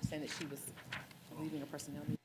saying that she was leaving a personnel meeting.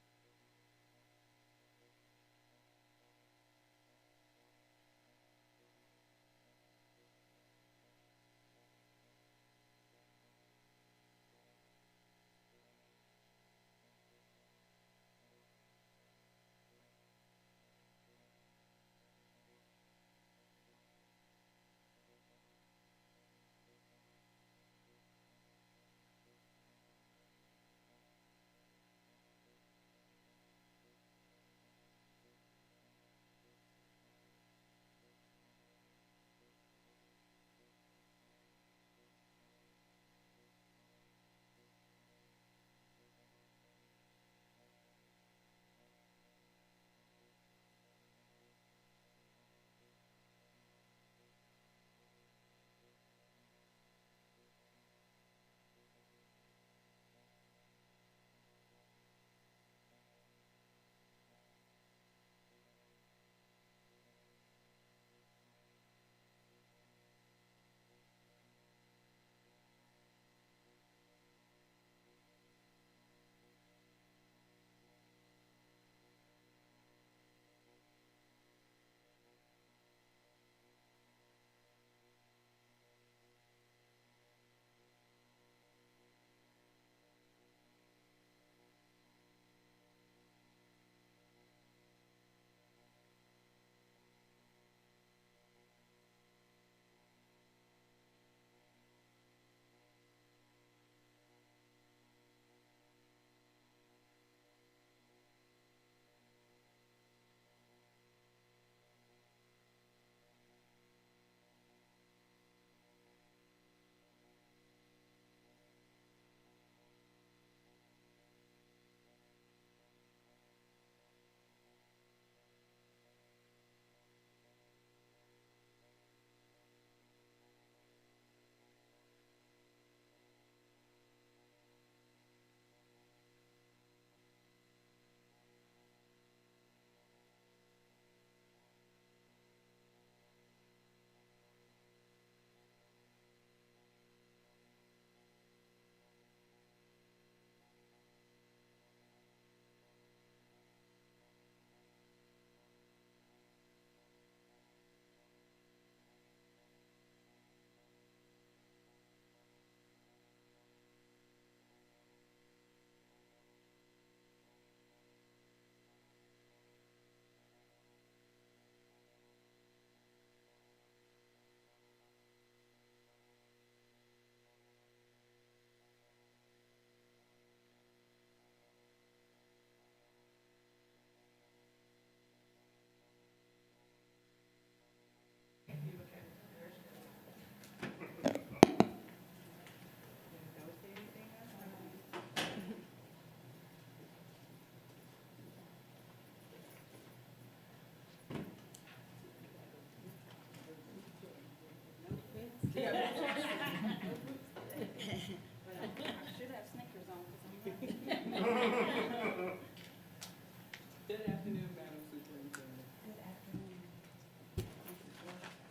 Good afternoon, Madam Superintendent. Good afternoon.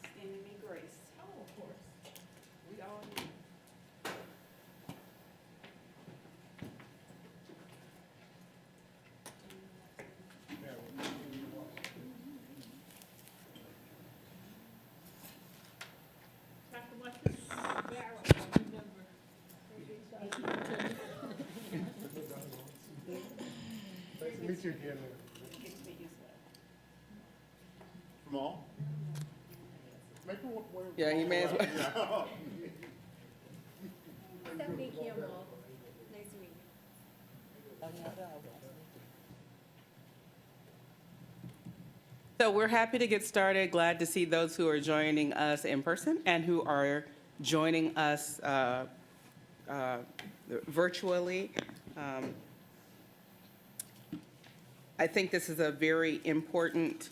Extending me grace. Oh, of course. We all need. Dr. Marcus Barrow, member. Nice to meet you again. Get to meet you, sir. From all? Make her wear. Yeah, he may as well. Yeah. Stephanie Kimball. Nice to meet you. So we're happy to get started. Glad to see those who are joining us in person and who are joining us virtually. I think this is a very important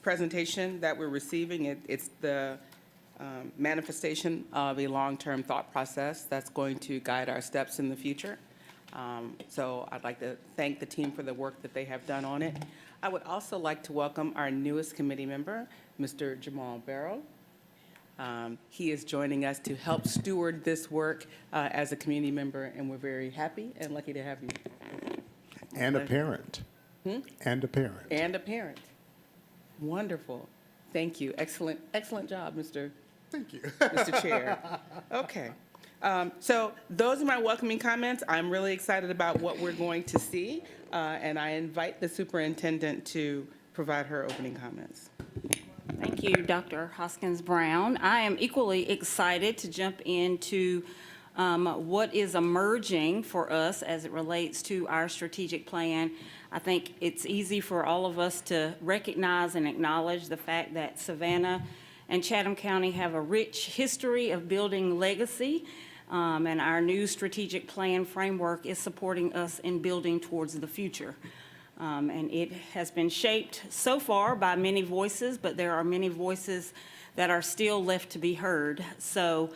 presentation that we're receiving. It's the manifestation of a long-term thought process that's going to guide our steps in the future. So I'd like to thank the team for the work that they have done on it. I would also like to welcome our newest committee member, Mr. Jamal Barrow. He is joining us to help steward this work as a community member, and we're very happy and lucky to have you. And a parent. And a parent. And a parent. Wonderful. Thank you. Excellent, excellent job, Mr. Thank you. Mr. Chair. Okay. So those are my welcoming comments. I'm really excited about what we're going to see, and I invite the superintendent to provide her opening comments. Thank you, Dr. Hoskins Brown. I am equally excited to jump into what is emerging for us as it relates to our strategic plan. I think it's easy for all of us to recognize and acknowledge the fact that Savannah and Chatham County have a rich history of building legacy, and our new strategic plan framework is supporting us in building towards the future. And it has been shaped so far by many voices, but there are many voices that are still left to be heard. So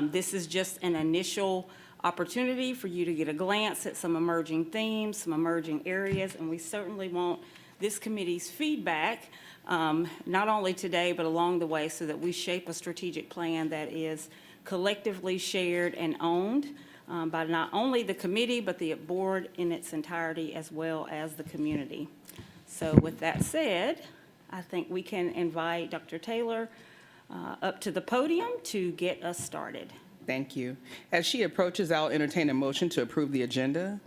this is just an initial opportunity for you to get a glance at some emerging themes, some emerging areas, and we certainly want this committee's feedback, not only today, but along the way, so that we shape a strategic plan that is collectively shared and owned by not only the committee, but the board in its entirety, as well as the community. So with that said, I think we can invite Dr. Taylor up to the podium to get us started. Thank you. As she approaches, I'll entertain a motion to approve the agenda.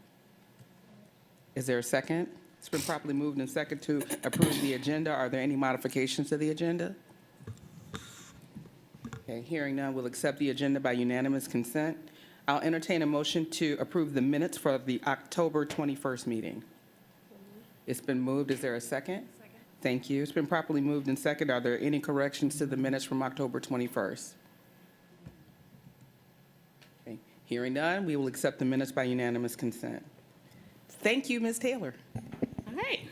Is there a second? It's been properly moved and second to approve the agenda. Are there any modifications to the agenda? Okay, hearing none, we'll accept the agenda by unanimous consent. I'll entertain a motion to approve the minutes for the October 21st meeting. It's been moved. Is there a second? Second. Thank you. It's been properly moved and second. Are there any corrections to the minutes from October 21st? Okay. Hearing none, we will accept the minutes by unanimous consent. Thank you, Ms. Taylor. All right.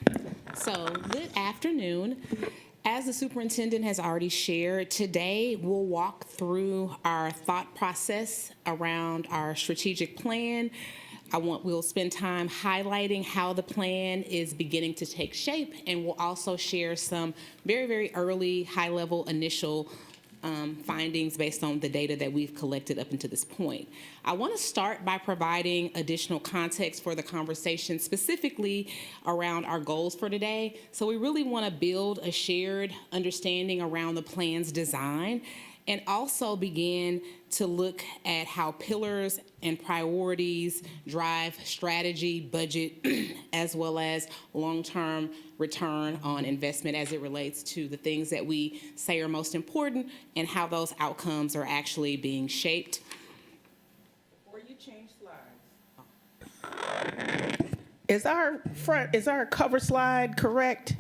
So, good afternoon. As the superintendent has already shared, today we'll walk through our thought process around our strategic plan. We'll spend time highlighting how the plan is beginning to take shape, and we'll also share some very, very early, high-level initial findings based on the data that we've collected up until this point. I want to start by providing additional context for the conversation, specifically around our goals for today. So we really want to build a shared understanding around the plan's design, and also begin to look at how pillars and priorities drive strategy, budget, as well as long-term return on investment as it relates to the things that we say are most important and how those outcomes are actually being shaped. Before you change slides. Is our cover slide correct?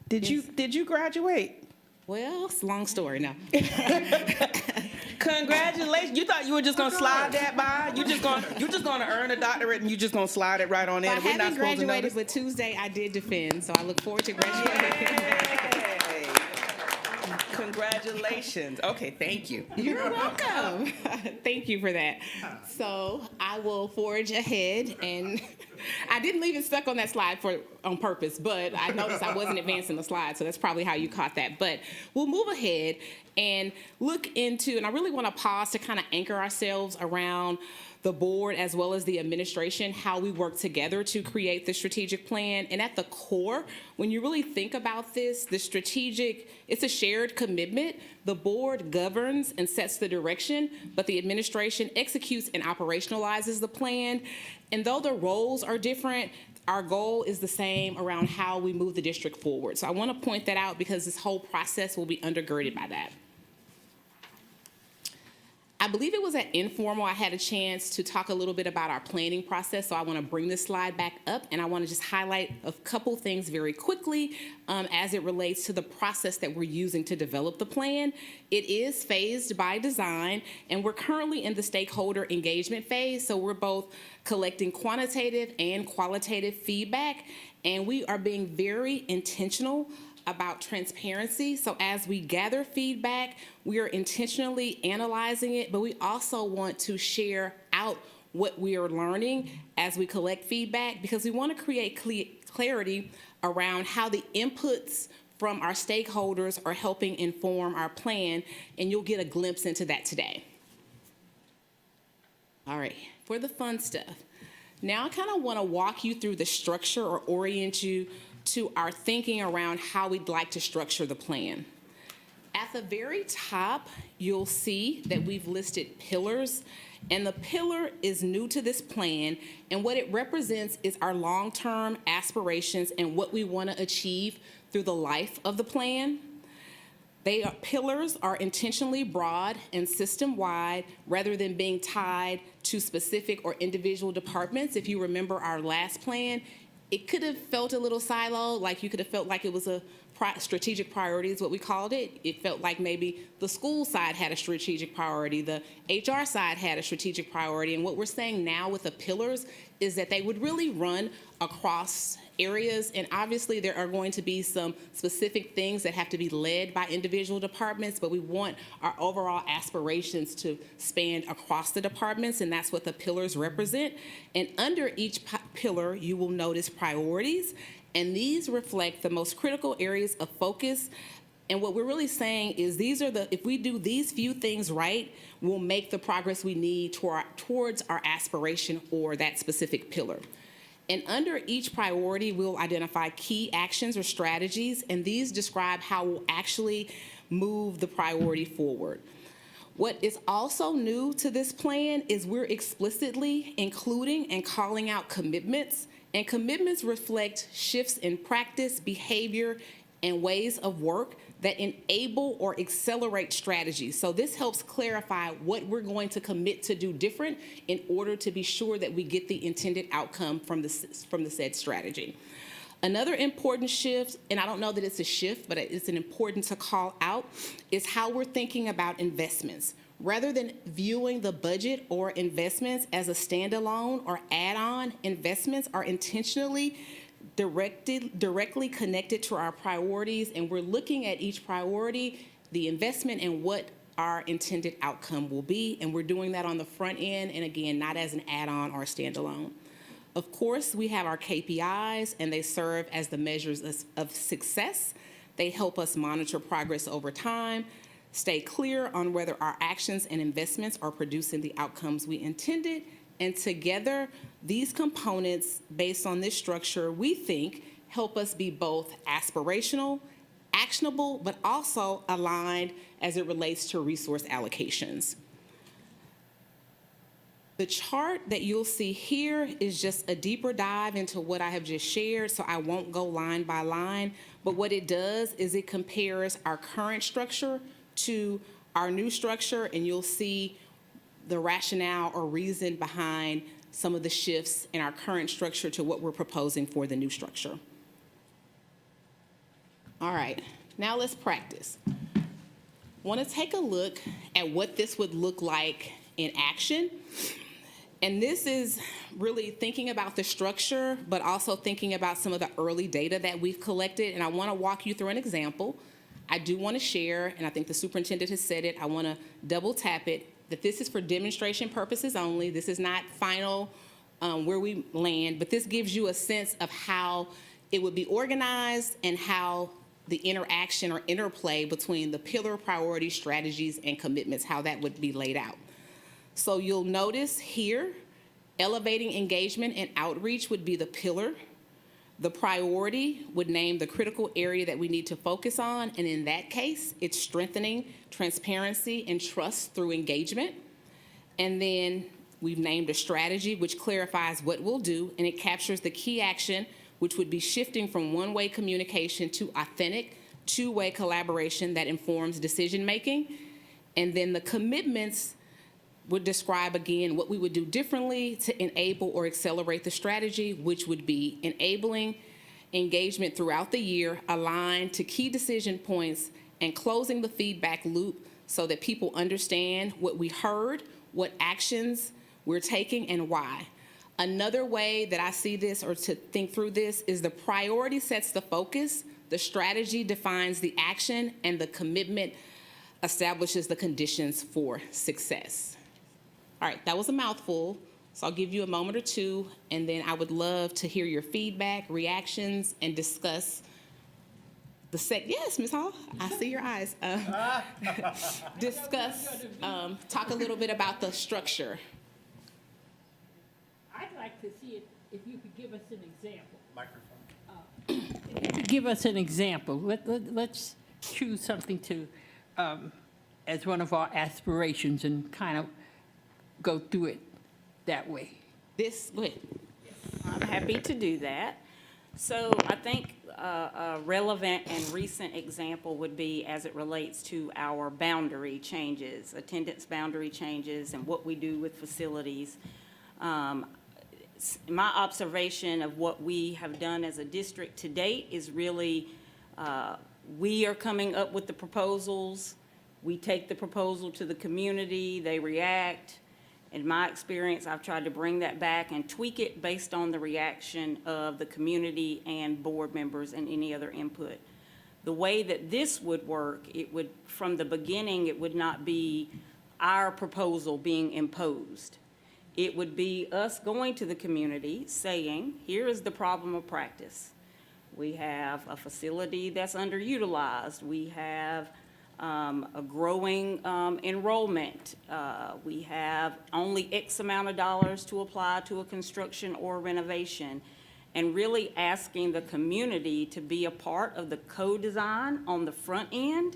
Did you graduate? Well, it's a long story now. Congratulations. You thought you were just going to slide that by? You're just going to earn a doctorate and you're just going to slide it right on in? I We're not haven't supposed to graduated, notice? but Tuesday I did defend, so I look forward to graduating. Yay. Congratulations. Okay, thank you. You're welcome. Thank you for that. So I will forge ahead, and I didn't leave it stuck on that slide on purpose, but I noticed I wasn't advancing the slide, so that's probably how you caught that. But we'll move ahead and look into, and I really want to pause to kind of anchor ourselves around the board as well as the administration, how we work together to create the strategic plan. And at the core, when you really think about this, it's a shared commitment. The board governs and sets the direction, but the administration executes and operationalizes the plan. And though the roles are different, our goal is the same around how we move the district forward. So I want to point that out because this whole process will be undergirded by that. I believe it was at Informal I had a chance to talk a little bit about our planning process, so I want to bring this slide back up, and I want to just highlight a couple things very quickly as it relates to the process that we're using to develop the plan. It is phased by design, and we're currently in the stakeholder engagement phase, so we're both collecting quantitative and qualitative feedback, and we are being very intentional about transparency. So as we gather feedback, we are intentionally analyzing it, but we also want to share out what we are learning as we collect feedback, because we want to create clarity around how the inputs from our stakeholders are helping inform our plan, and you'll get a glimpse into that today. All right, for the fun stuff. Now I kind of want to walk you through the structure or orient you to our thinking around how we'd like to structure the plan. At the very top, you'll see that we've listed pillars, and the pillar is new to this plan, and what it represents is our long-term aspirations and what we want to achieve through the life of the plan. Pillars are intentionally broad and system-wide rather than being tied to specific or individual departments. If you remember our last plan, it could have felt a little siloed, like you could have felt like it was a strategic priority is what we called it. It felt like maybe the school side had a strategic priority, the HR side had a strategic priority, and what we're saying now with the pillars is that they would really run across areas, and obviously there are going to be some specific things that have to be led by individual departments, but we want our overall aspirations to span across the departments, and that's what the pillars represent. And under each pillar, you will notice priorities, and these reflect the most critical areas of focus. And what we're really saying is if we do these few things right, we'll make the progress we need towards our aspiration or that specific pillar. And under each priority, we'll identify key actions or strategies, and these describe how we'll actually move the priority forward. What is also new to this plan is we're explicitly including and calling out commitments, and commitments reflect shifts in practice, behavior, and ways of work that enable or accelerate strategies. So this helps clarify what we're going to commit to do different in order to be sure that we get the intended outcome from the said strategy. Another important shift, and I don't know that it's a shift, but it's an important to call out, is how we're thinking about investments. Rather than viewing the budget or investments as a standalone or add-on, investments are intentionally directly connected to our priorities, and we're looking at each priority, the investment, and what our intended outcome will be, and we're doing that on the front end, and again, not as an add-on or a standalone. Of course, we have our KPIs, and they serve as the measures of success. They help us monitor progress over time, stay clear on whether our actions and investments are producing the outcomes we intended, and together, these components, based on this structure, we think help us be both aspirational, actionable, but also aligned as it relates to resource allocations. The chart that you'll see here is just a deeper dive into what I have just shared, so I won't go line by line, but what it does is it compares our current structure to our new structure, and you'll see the rationale or reason behind some of the shifts in our current structure to what we're proposing for the new structure. All right, now let's practice. Want to take a look at what this would look like in action. And this is really thinking about the structure, but also thinking about some of the early data that we've collected. And I want to walk you through an example. I do want to share, and I think the superintendent has said it, I want to double tap it, that this is for demonstration purposes only. This is not final where we land, but this gives you a sense of how it would be organized and how the interaction or interplay between the pillar priority strategies and commitments, how that would be laid out. So you'll notice here, elevating engagement and outreach would be the pillar. The priority would name the critical area that we need to focus on, and in that case, it's strengthening transparency and trust through engagement. And then we've named a strategy which clarifies what we'll do, and it captures the key action, which would be shifting from one-way communication to authentic, two-way collaboration that informs decision-making. And then the commitments would describe, again, what we would do differently to enable or accelerate the strategy, which would be enabling engagement throughout the year, aligned to key decision points, and closing the feedback loop so that people understand what we heard, what actions we're taking, and why. Another way that I see this, or to think through this, is the priority sets the focus, the strategy defines the action, and the commitment establishes the conditions for success. All right, that was a mouthful, so I'll give you a moment or two, and then I would love to hear your feedback, reactions, and discuss Yes, Ms. Hall, I see your eyes. Discuss, talk a little bit about the structure. I'd like to see it, if you could give us an example. Microphone. Give us an example. Let's choose something to, as one of our aspirations and kind of go through it that way. Go ahead. I'm happy to do that. So I think a relevant and recent example would be as it relates to our boundary changes, attendance boundary changes, and what we do with facilities. My observation of what we have done as a district to date is really, we are coming up with the proposals. We take the proposal to the community, they react. In my experience, I've tried to bring that back and tweak it based on the reaction of the community and board members and any other input. The way that this would work, it would, from the beginning, it would not be our proposal being imposed. It would be us going to the community saying, here is the problem of practice. We have a facility that's underutilized. We have a growing enrollment. We have only X amount of dollars to apply to a construction or renovation. And really asking the community to be a part of the co-design on the front end,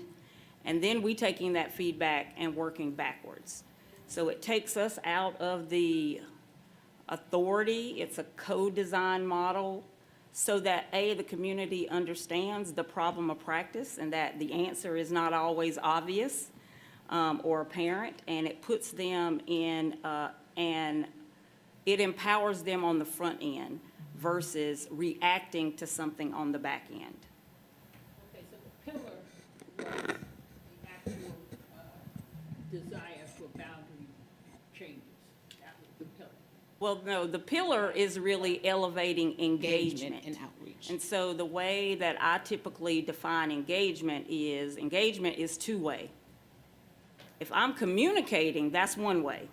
and then we taking that feedback and working backwards. So it takes us out of the authority, it's a co-design model, so that A, the community understands the problem of practice and that the answer is not always obvious or apparent, and it puts them in, and it empowers them on the front end versus reacting to something on the back end. Okay, so the pillar was the actual desire for boundary changes. That was the pillar. Well, no, the pillar is really elevating engagement. And outreach. And so the way that I typically define engagement is two-way. If I'm communicating, that's one way.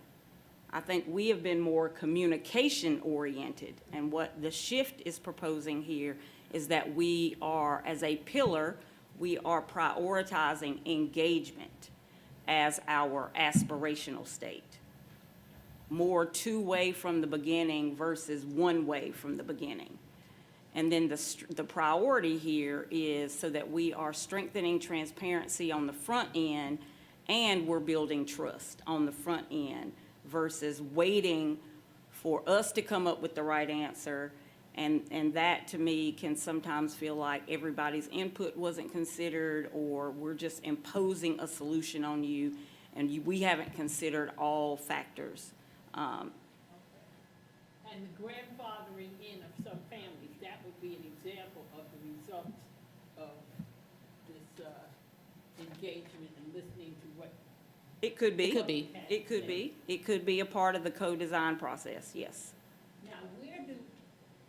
I think we have been more communication-oriented, and what the shift is proposing here is that we are, as a pillar, we are prioritizing engagement as our aspirational state. More two-way from the beginning versus one-way from the beginning. And then the priority here is so that we are strengthening transparency on the front end and we're building trust on the front end versus waiting for us to come up with the right answer. And that, to me, can sometimes feel like everybody's input wasn't considered, or we're just imposing a solution on you, and we haven't considered all factors. And the grandfathering in of some families, that would be an example of the results of this engagement and listening to what. It could be. It could be. It could be. It could be a part of the co-design process, yes. Now,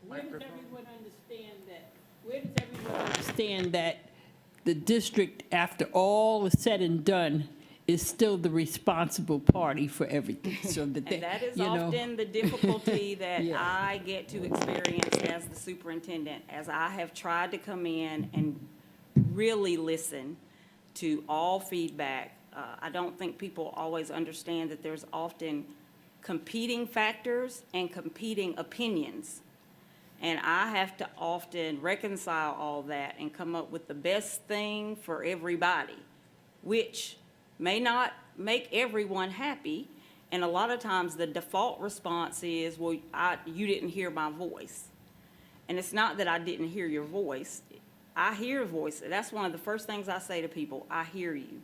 where does everyone understand that the district, after all is said and done, is still the responsible party for everything, so that they, And that is you know. often the difficulty that Yeah. I get to experience as the superintendent, as I have tried to come in and really listen to all feedback. I don't think people always understand that there's often competing factors and competing opinions. And I have to often reconcile all that and come up with the best thing for everybody, which may not make everyone happy. And a lot of times the default response is, well, you didn't hear my voice. And it's not that I didn't hear your voice. I hear a voice. That's one of the first things I say to people. I hear you.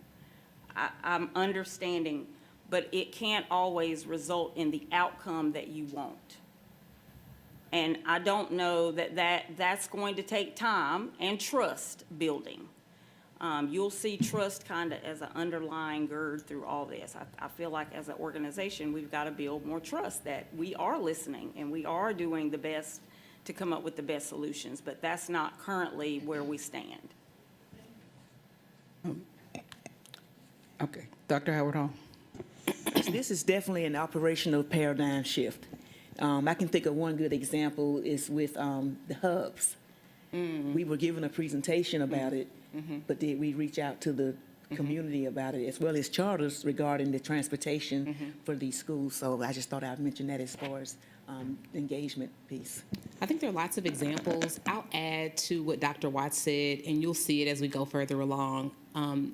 I'm understanding, but it can't always result in the outcome that you want. And I don't know that's going to take time and trust building. You'll see trust kind of as an underlying gird through all this. I feel like as an organization, we've got to build more trust that we are listening and we are doing the best to come up with the best solutions, but that's not currently where we stand. Okay, Dr. Howard Hall. This is definitely an operational paradigm shift. I can think of one good example is with the hubs. We were given a presentation about it, but did we reach out to the community about it, as well as charters regarding the transportation for these schools? So I just thought I'd mention that as far as engagement piece. I think there are lots of examples. I'll add to what Dr. Watts said, and you'll see it as we go further along.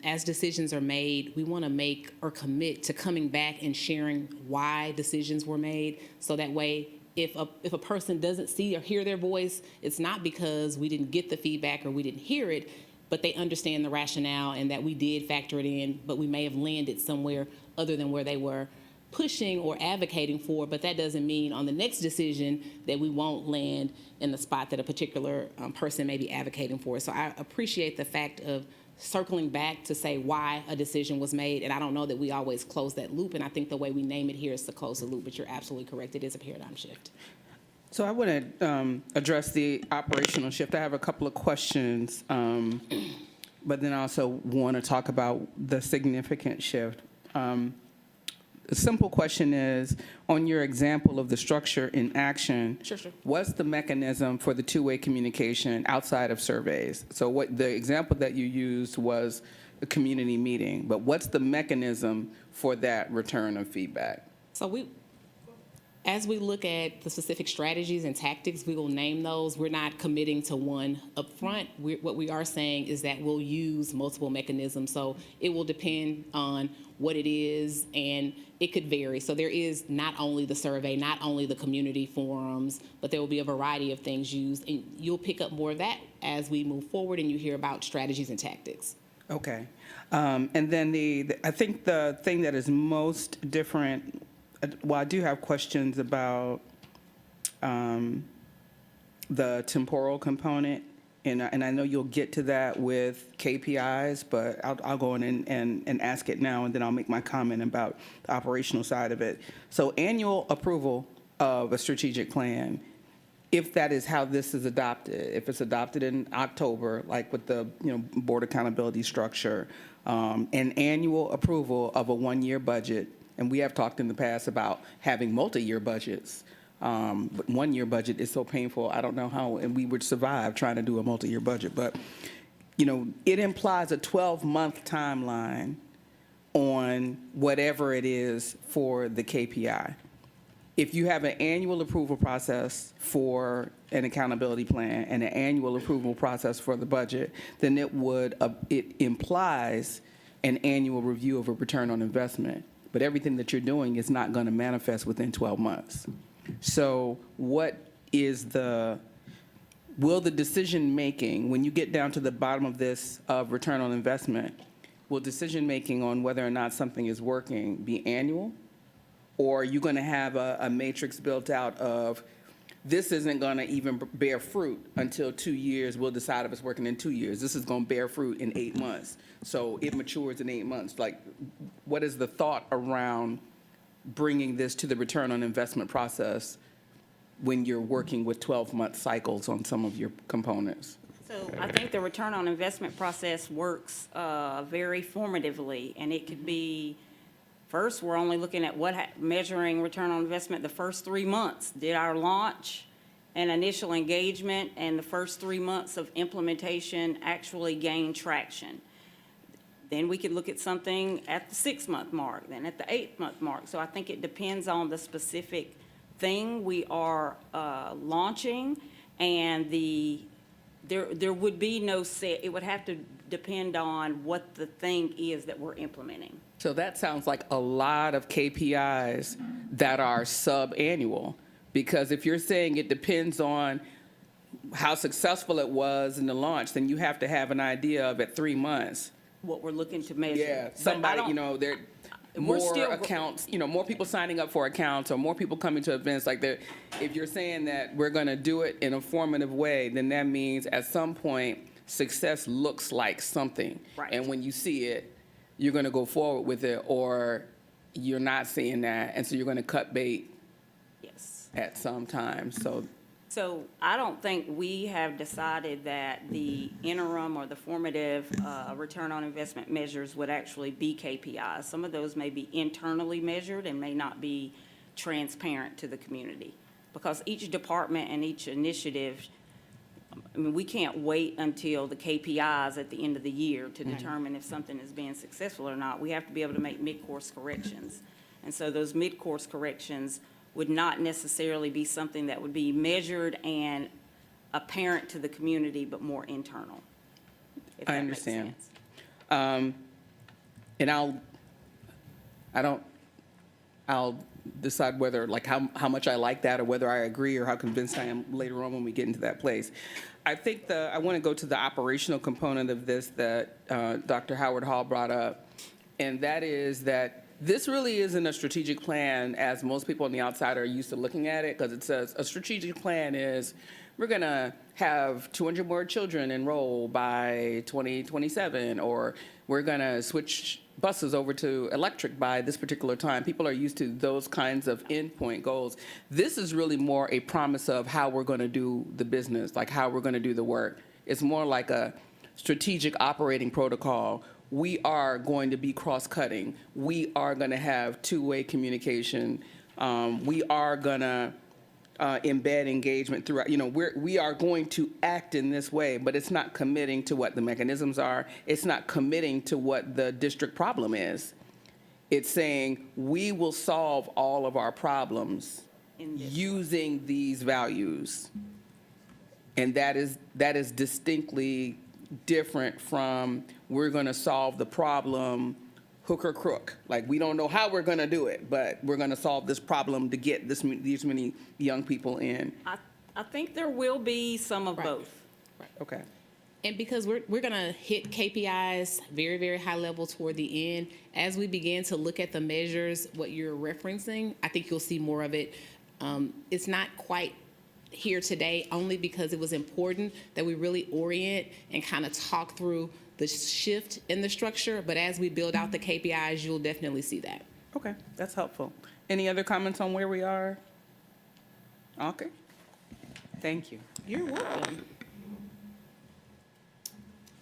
As decisions are made, we want to make or commit to coming back and sharing why decisions were made. So that way, if a person doesn't see or hear their voice, it's not because we didn't get the feedback or we didn't hear it, but they understand the rationale and that we did factor it in, but we may have landed somewhere other than where they were pushing or advocating for, but that doesn't mean on the next decision that we won't land in the spot that a particular person may be advocating for. So I appreciate the fact of circling back to say why a decision was made, and I don't know that we always close that loop, and I think the way we name it here is to close the loop, but you're absolutely correct. It is a paradigm shift. So I want to address the operational shift. I have a couple of questions, but then I also want to talk about the significant shift. The simple question is, on your example of the structure in action, Sure. what's the mechanism for the two-way communication outside of surveys? So what the example that you used was a community meeting, but what's the mechanism for that return of feedback? So as we look at the specific strategies and tactics, we will name those. We're not committing to one upfront. What we are saying is that we'll use multiple mechanisms. So it will depend on what it is, and it could vary. So there is not only the survey, not only the community forums, but there will be a variety of things used. And you'll pick up more of that as we move forward and you hear about strategies and tactics. Okay. And then I think the thing that is most different, well, I do have questions about the temporal component, and I know you'll get to that with KPIs, but I'll go in and ask it now, and then I'll make my comment about the operational side of it. So annual approval of a strategic plan, if that is how this is adopted, if it's adopted in October, like with the board accountability structure, an annual approval of a one-year budget, and we have talked in the past about having multi-year budgets, but one-year budget is so painful. I don't know how, and we would survive trying to do a multi-year budget, but it implies a 12-month timeline on whatever it is for the KPI. If you have an annual approval process for an accountability plan and an annual approval process for the budget, then it implies an annual review of a return on investment. But everything that you're doing is not going to manifest within 12 months. So will the decision-making, when you get down to the bottom of this, of return on investment, will decision-making on whether or not something is working be annual? Or are you going to have a matrix built out of, this isn't going to even bear fruit until 2 years, we'll decide if it's working in 2 years. This is going to bear fruit in 8 months. So it matures in 8 months. Like, what is the thought around bringing this to the return on investment process when you're working with 12-month cycles on some of your components? So I think the return on investment process works very formatively, and it could be, first, we're only looking at measuring return on investment the first 3 months. Did our launch and initial engagement and the first 3 months of implementation actually gain traction? Then we could look at something at the 6-month mark, then at the 8-month mark. So I think it depends on the specific thing we are launching, and there would be no set, it would have to depend on what the thing is that we're implementing. So that sounds like a lot of KPIs that are sub-annual, because if you're saying it depends on how successful it was in the launch, then you have to have an idea of at 3 months. What we're looking to measure. Yeah, But I somebody, don't- there We're more still- accounts, more people signing up for accounts, or more people coming to events. Like, if you're saying that we're going to do it in a formative way, then that means at some point success looks like something. Right. And when you see it, you're going to go forward with it, or you're not seeing that, and so you're going to cut bait Yes. at some time. So I don't think we have decided that the interim or the formative return on investment measures would actually be KPIs. Some of those may be internally measured and may not be transparent to the community, because each department and each initiative I mean, we can't wait until the KPIs at the end of the year to determine if something is being successful or not. We have to be able to make mid-course corrections. And so those mid-course corrections would not necessarily be something that would be measured and apparent to the community, but more internal, if I that makes understand. sense. And I'll decide whether, like, how much I like that or whether I agree or how convinced I am later on when we get into that place. I think I want to go to the operational component of this that Dr. Howard Hall brought up, and that is that this really isn't a strategic plan as most people on the outside are used to looking at it, because it says a strategic plan is we're going to have 200 more children enroll by 2027, or we're going to switch buses over to electric by this particular time. People are used to those kinds of endpoint goals. This is really more a promise of how we're going to do the business, like how we're going to do the work. It's more like a strategic operating protocol. We are going to be cross-cutting. We are going to have two-way communication. We are going to embed engagement throughout. We are going to act in this way, but it's not committing to what the mechanisms are. It's not committing to what the district problem is. It's saying we will solve all of our problems using these values. And that is distinctly different from we're going to solve the problem hook or crook. Like, we don't know how we're going to do it, but we're going to solve this problem to get these many young people in. I think there will be some of Right. both. Okay. And because we're going to hit KPIs very, very high level toward the end, as we begin to look at the measures, what you're referencing, I think you'll see more of it. It's not quite here today only because it was important that we really orient and kind of talk through the shift in the structure. But as we build out the KPIs, you'll definitely see that. Okay, that's helpful. Any other comments on where we are? Okay. Thank you. You're welcome.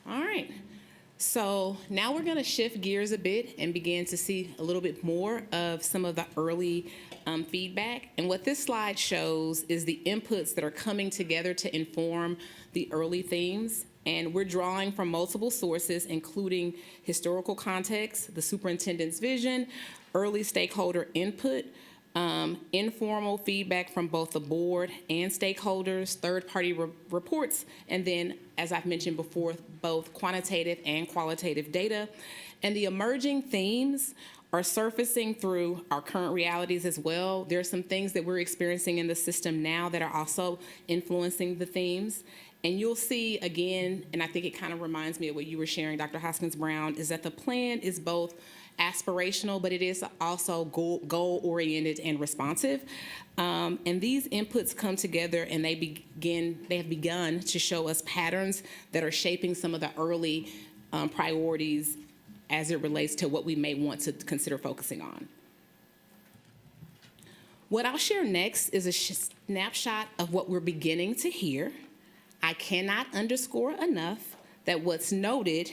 All right. So now we're going to shift gears a bit and begin to see a little bit more of some of the early feedback. And what this slide shows is the inputs that are coming together to inform the early themes. And we're drawing from multiple sources, including historical context, the superintendent's vision, early stakeholder input, informal feedback from both the board and stakeholders, third-party reports, and then, as I've mentioned before, both quantitative and qualitative data. And the emerging themes are surfacing through our current realities as well. There are some things that we're experiencing in the system now that are also influencing the themes. And you'll see again, and I think it kind of reminds me of what you were sharing, Dr. Hoskins Brown, is that the plan is both aspirational, but it is also goal-oriented and responsive. And these inputs come together and they have begun to show us patterns that are shaping some of the early priorities as it relates to what we may want to consider focusing on. What I'll share next is a snapshot of what we're beginning to hear. I cannot underscore enough that what's noted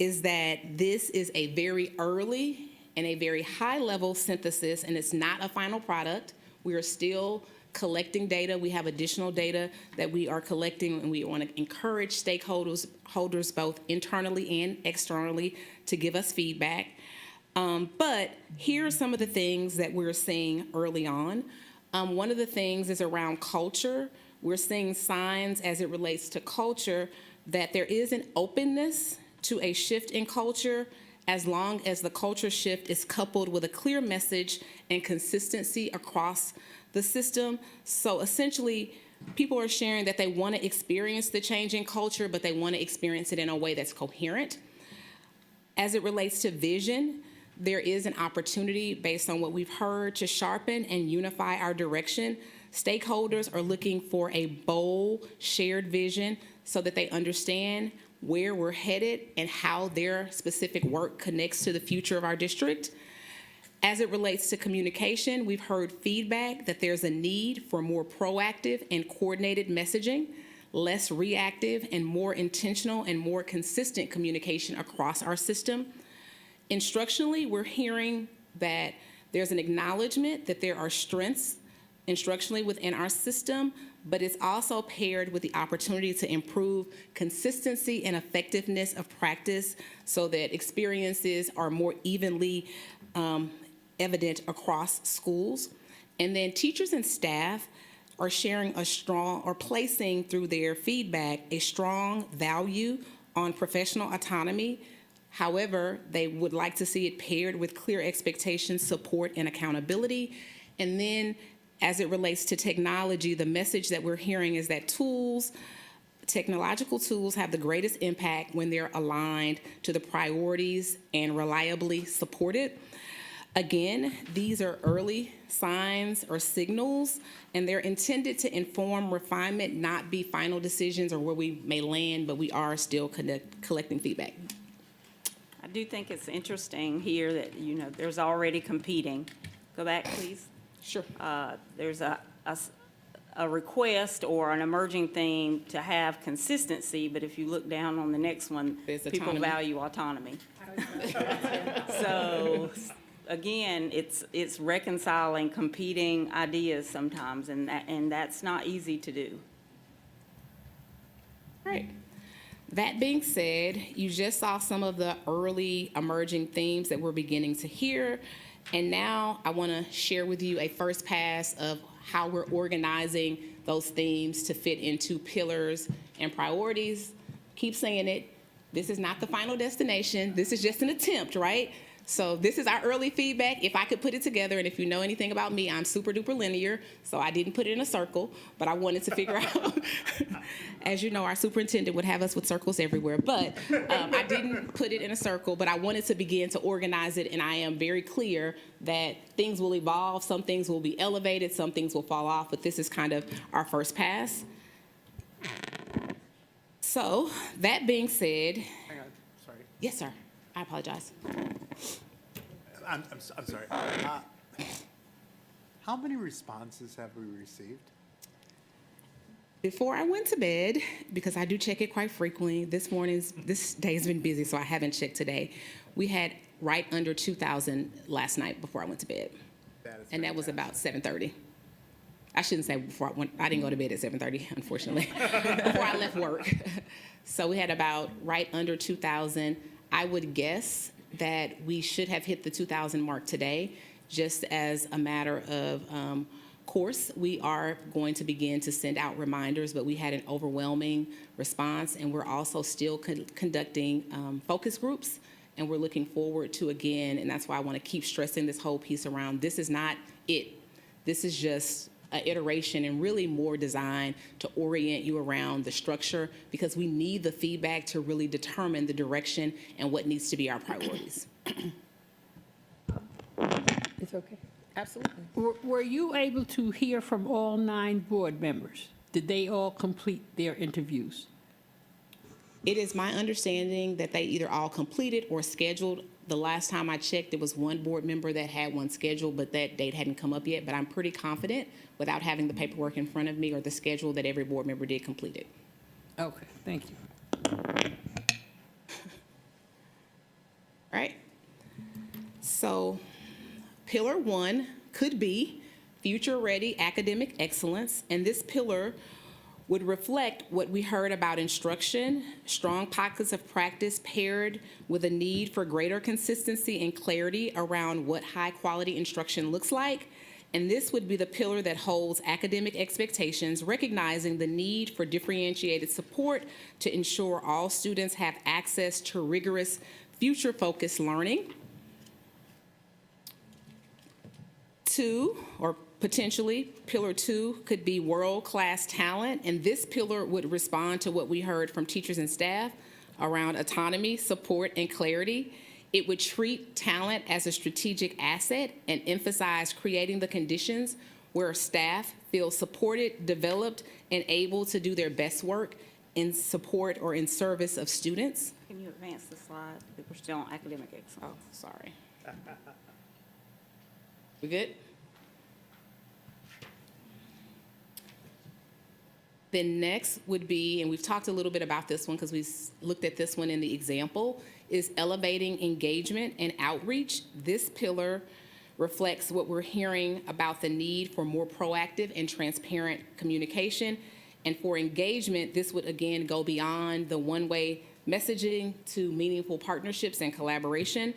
is that this is a very early and a very high-level synthesis, and it's not a final product. We are still collecting data. We have additional data that we are collecting, and we want to encourage stakeholders both internally and externally to give us feedback. But here are some of the things that we're seeing early on. One of the things is around culture. We're seeing signs as it relates to culture that there is an openness to a shift in culture as long as the culture shift is coupled with a clear message and consistency across the system. So essentially, people are sharing that they want to experience the change in culture, but they want to experience it in a way that's coherent. As it relates to vision, there is an opportunity based on what we've heard to sharpen and unify our direction. Stakeholders are looking for a bold, shared vision so that they understand where we're headed and how their specific work connects to the future of our district. As it relates to communication, we've heard feedback that there's a need for more proactive and coordinated messaging, less reactive and more intentional and more consistent communication across our system. Instructionally, we're hearing that there's an acknowledgement that there are strengths instructionally within our system, but it's also paired with the opportunity to improve consistency and effectiveness of practice so that experiences are more evenly evident across schools. And then teachers and staff are sharing a strong, or placing through their feedback, a strong value on professional autonomy. However, they would like to see it paired with clear expectations, support, and accountability. And then as it relates to technology, the message that we're hearing is that technological tools have the greatest impact when they're aligned to the priorities and reliably supported. Again, these are early signs or signals, and they're intended to inform refinement, not be final decisions or where we may land, but we are still collecting feedback. I do think it's interesting here that, there's already competing. Go back, please. Sure. There's a request or an emerging theme to have consistency, but if you look down on the next one, There's people autonomy. value autonomy. So, again, it's reconciling competing ideas sometimes, and that's not easy to do. Right. That being said, you just saw some of the early emerging themes that we're beginning to hear. And now I want to share with you a first pass of how we're organizing those themes to fit into pillars and priorities. Keep saying it. This is not the final destination. This is just an attempt, right? So this is our early feedback. If I could put it together, and if you know anything about me, I'm super duper linear, so I didn't put it in a circle, but I wanted to figure out, as you know, our superintendent would have us with circles everywhere, but I didn't put it in a circle, but I wanted to begin to organize it, and I am very clear that things will evolve, some things will be elevated, some things will fall off, but this is kind of our first pass. So, that being said, Hang on, sorry. yes, sir, I apologize. I'm sorry. How many responses have we received? Before I went to bed, because I do check it quite frequently, this day has been busy, so I haven't checked today. We had right under 2,000 last night before I went to bed. And that was about 7:30. I shouldn't say before I didn't go to bed at 7:30, unfortunately, before I left work. So we had about right under 2,000. I would guess that we should have hit the 2,000 mark today. Just as a matter of course, we are going to begin to send out reminders, but we had an overwhelming response, and we're also still conducting focus groups, and we're looking forward to, again, and that's why I want to keep stressing this whole piece around, this is not it. This is just an iteration and really more designed to orient you around the structure, because we need the feedback to really determine the direction and what needs to be our priorities. It's okay. Absolutely. Were you able to hear from all 9 board members? Did they all complete their interviews? It is my understanding that they either all completed or scheduled. The last time I checked, there was one board member that had one scheduled, but that date hadn't come up yet. But I'm pretty confident, without having the paperwork in front of me or the schedule, that every board member did complete it. Okay, thank you. All right? So, pillar 1 could be future-ready academic excellence, and this pillar would reflect what we heard about instruction, strong pockets of practice paired with a need for greater consistency and clarity around what high-quality instruction looks like. And this would be the pillar that holds academic expectations, recognizing the need for differentiated support to ensure all students have access to rigorous, future-focused learning. 2, or potentially, pillar 2 could be world-class talent, and this pillar would respond to what we heard from teachers and staff around autonomy, support, and clarity. It would treat talent as a strategic asset and emphasize creating the conditions where staff feel supported, developed, and able to do their best work in support or in service of students. Can you advance the slide? We're still on academic excellence. Oh, sorry. We good? Then next would be, and we've talked a little bit about this one because we looked at this one in the example, is elevating engagement and outreach. This pillar reflects what we're hearing about the need for more proactive and transparent communication. And for engagement, this would again go beyond the one-way messaging to meaningful partnerships and collaboration.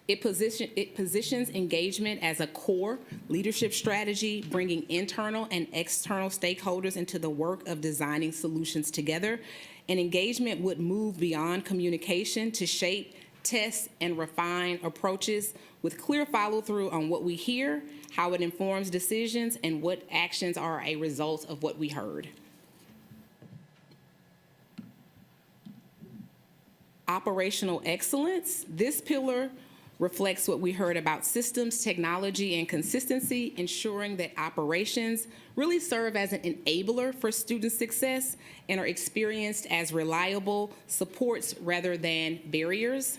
It positions engagement as a core leadership strategy, bringing internal and external stakeholders into the work of designing solutions together. And engagement would move beyond communication to shape, test, and refine approaches with clear follow-through on what we hear, how it informs decisions, and what actions are a result of what we heard. Operational excellence. This pillar reflects what we heard about systems, technology, and consistency, ensuring that operations really serve as an enabler for student success and are experienced as reliable supports rather than barriers.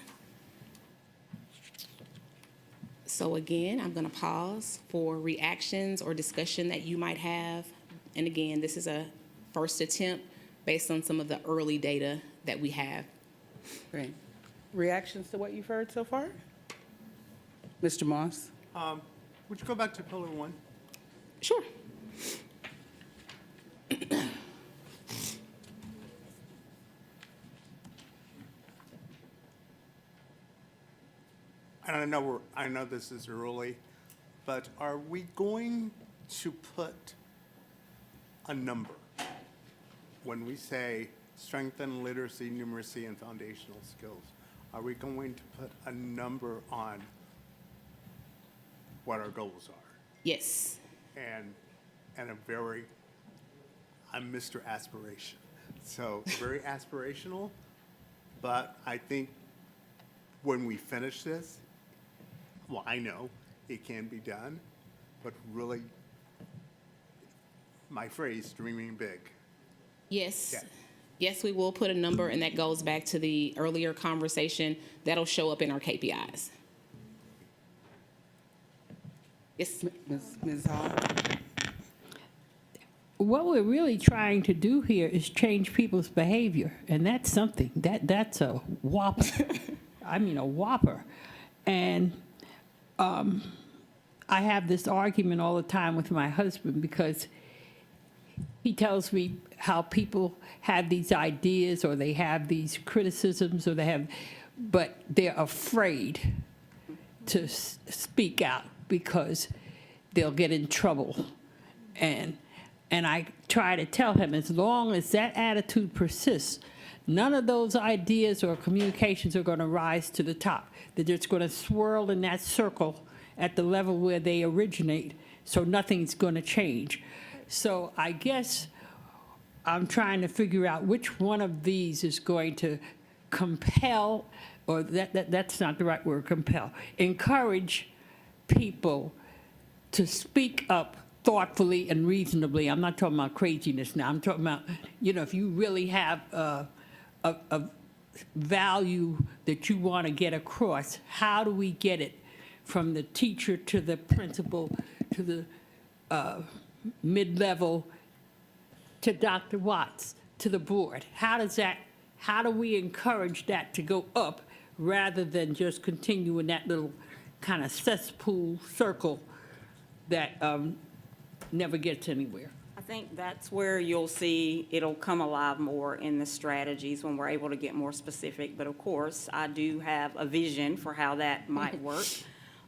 So again, I'm going to pause for reactions or discussion that you might have. And again, this is a first attempt based on some of the early data that we have. Great. Reactions to what you've heard so far? Mr. Moss? Would you go back to pillar one? Sure. And I know this is early, but are we going to put a number when we say strengthen literacy, numeracy, and foundational skills? Are we going to put a number on what our goals are? Yes. And I'm Mr. Aspiration. So very aspirational, but I think when we finish this, well, I know it can be done, but really, my phrase, dreaming big. Yes. Yeah. Yes, we will put a number, and that goes back to the earlier conversation. That'll show up in our KPIs. Yes. Ms. Hall? What we're really trying to do here is change people's behavior, and that's something. That's a whopper. I mean, a whopper. And I have this argument all the time with my husband because he tells me how people have these ideas or they have these criticisms but they're afraid to speak out because they'll get in trouble. And I try to tell him, as long as that attitude persists, none of those ideas or communications are going to rise to the top. They're just going to swirl in that circle at the level where they originate, so nothing's going to change. So I guess I'm trying to figure out which one of these is going to compel, or that's not the right word, compel, encourage people to speak up thoughtfully and reasonably. I'm not talking about craziness now. I'm talking about, if you really have a value that you want to get across, how do we get it from the teacher to the principal to the mid-level to Dr. Watts to the board? How do we encourage that to go up rather than just continue in that little kind of cesspool circle that never gets anywhere? I think that's where you'll see it'll come alive more in the strategies when we're able to get more specific. But of course, I do have a vision for how that might work.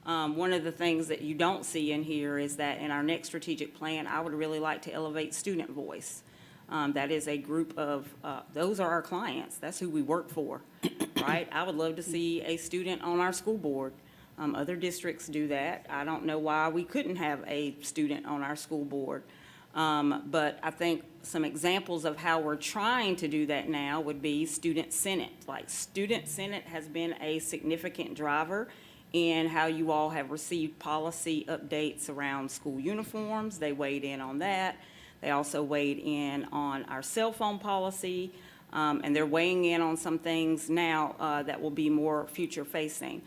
One of the things that you don't see in here is that in our next strategic plan, I would really like to elevate student voice. That is a group of, those are our clients. That's who we work for, right? I would love to see a student on our school board. Other districts do that. I don't know why we couldn't have a student on our school board. But I think some examples of how we're trying to do that now would be Student Senate. Like, Student Senate has been a significant driver in how you all have received policy updates around school uniforms. They weighed in on that. They also weighed in on our cell phone policy, and they're weighing in on some things now that will be more future-facing.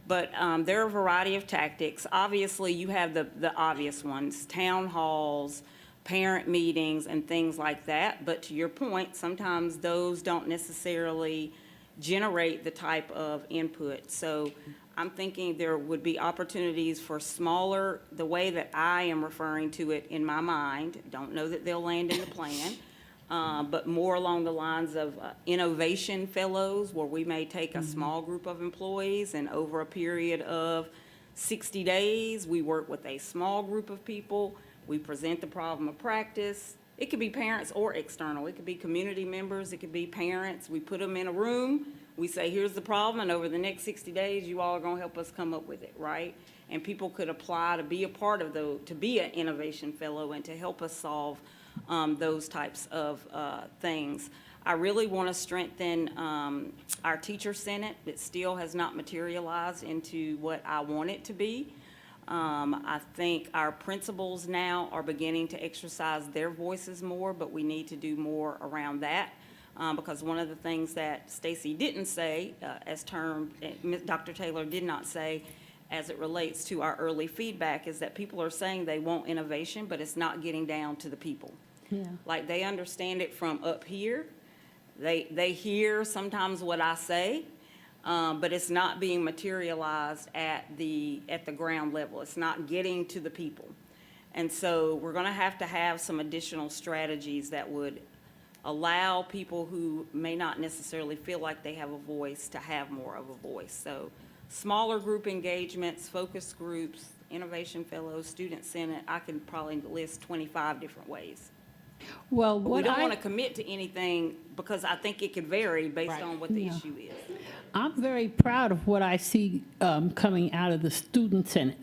But there are a variety of tactics. Obviously, you have the obvious ones, town halls, parent meetings, and things like that. But to your point, sometimes those don't necessarily generate the type of input. So I'm thinking there would be opportunities for smaller, the way that I am referring to it in my mind, don't know that they'll land in the plan, but more along the lines of innovation fellows, where we may take a small group of employees and over a period of 60 days, we work with a small group of people, we present the problem of practice. It could be parents or external. It could be community members, it could be parents. We put them in a room, we say, here's the problem, and over the next 60 days, you all are gonna help us come up with it, right? And people could apply to be a part of to be an innovation fellow and to help us solve those types of things. I really want to strengthen our teacher senate. It still has not materialized into what I want it to be. I think our principals now are beginning to exercise their voices more, but we need to do more around that. Because one of the things that Stacy didn't say, Dr. Taylor did not say, as it relates to our early feedback, is that people are saying they want innovation, but it's not getting down to the people. Yeah. Like, they understand it from up here. They hear sometimes what I say, but it's not being materialized at the ground level. It's not getting to the people. And so we're gonna have to have some additional strategies that would allow people who may not necessarily feel like they have a voice to have more of a voice. So smaller group engagements, focus groups, innovation fellows, student senate, I can probably list 25 different ways. Well, But we what don't want I, to commit to anything because I think it could vary based Right. on what the Yeah. issue is. I'm very proud of what I see coming out of the student senate.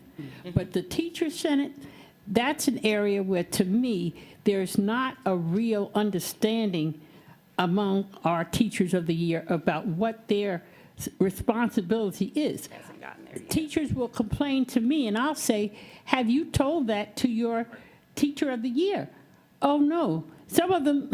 But the teacher senate, that's an area where, to me, there's not a real understanding among our teachers of the year about what their responsibility is. Hasn't gotten there yet. Teachers will complain to me, and I'll say, have you told that to your teacher of the year? Oh, no. Some of them,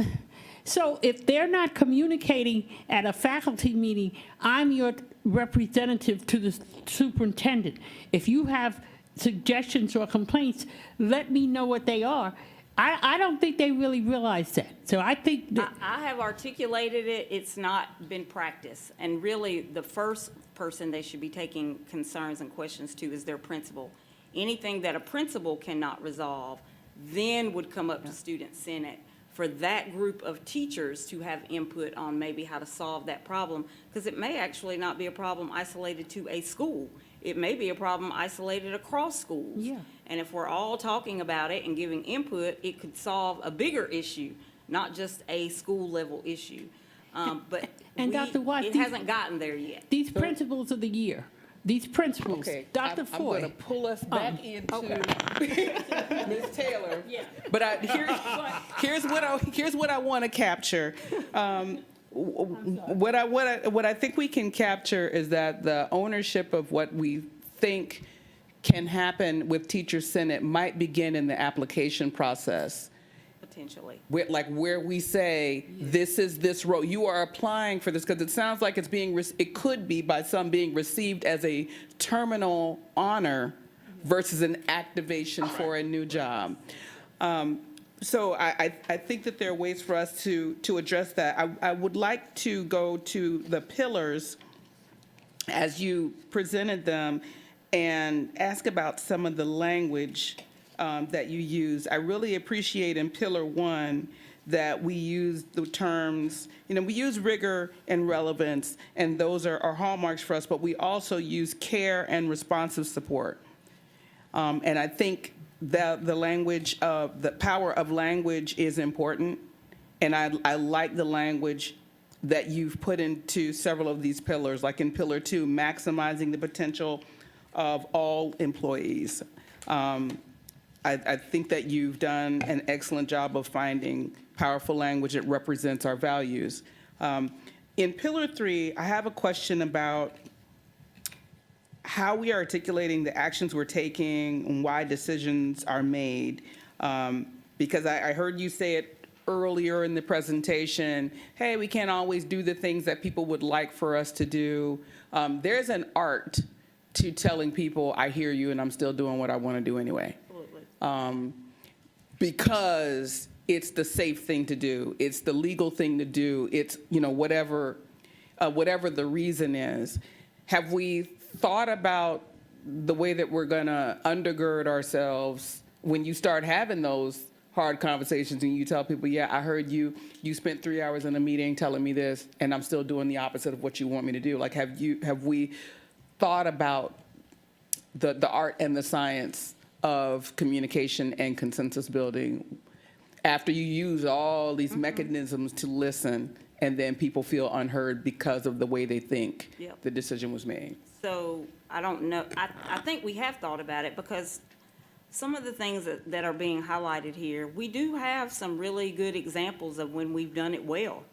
so if they're not communicating at a faculty meeting, I'm your representative to the superintendent. If you have suggestions or complaints, let me know what they are. I don't think they really realize that. So I think that, I have articulated it, it's not been practiced. And really, the first person they should be taking concerns and questions to is their principal. Anything that a principal cannot resolve then would come up to student senate for that group of teachers to have input on maybe how to solve that problem. Because it may actually not be a problem isolated to a school. It may be a problem isolated across schools. Yeah. And if we're all talking about it and giving input, it could solve a bigger issue, not just a school-level issue. But And Dr. Watt, it these- hasn't gotten there yet. these principals of the year, these principals, Okay, Dr. I'm going to Foy, pull us back into Ms. Taylor. But here's what I want to capture. What I think we can capture is that the ownership of what we think can happen with Teacher Senate might begin in the application process. Potentially. Where we say, this is this role, you are applying for this, because it sounds like it's being, it could be by some being received as a terminal honor versus an activation for a new job. So I think that there are ways for us to address that. I would like to go to the pillars as you presented them and ask about some of the language that you use. I really appreciate in Pillar 1 that we use the terms, we use rigor and relevance, and those are hallmarks for us, but we also use care and responsive support. And I think that the language of, the power of language is important, and I like the language that you've put into several of these pillars, like in Pillar 2, maximizing the potential of all employees. I think that you've done an excellent job of finding powerful language that represents our values. In Pillar 3, I have a question about how we are articulating the actions we're taking and why decisions are made. Because I heard you say it earlier in the presentation, hey, we can't always do the things that people would like for us to do. There's an art to telling people, I hear you and I'm still doing what I want to do anyway. Absolutely. Because it's the safe thing to do. It's the legal thing to do. It's, whatever the reason is. Have we thought about the way that we're going to undergird ourselves when you start having those hard conversations and you tell people, yeah, I heard you spent 3 hours in a meeting telling me this, and I'm still doing the opposite of what you want me to do? Like, have we thought about the art and the science of communication and consensus building after you use all these mechanisms to listen, and then people feel unheard because of the way they think Yep. the decision was made? So I don't know, I think we have thought about it because some of the things that are being highlighted here, we do have some really good examples of when we've done it well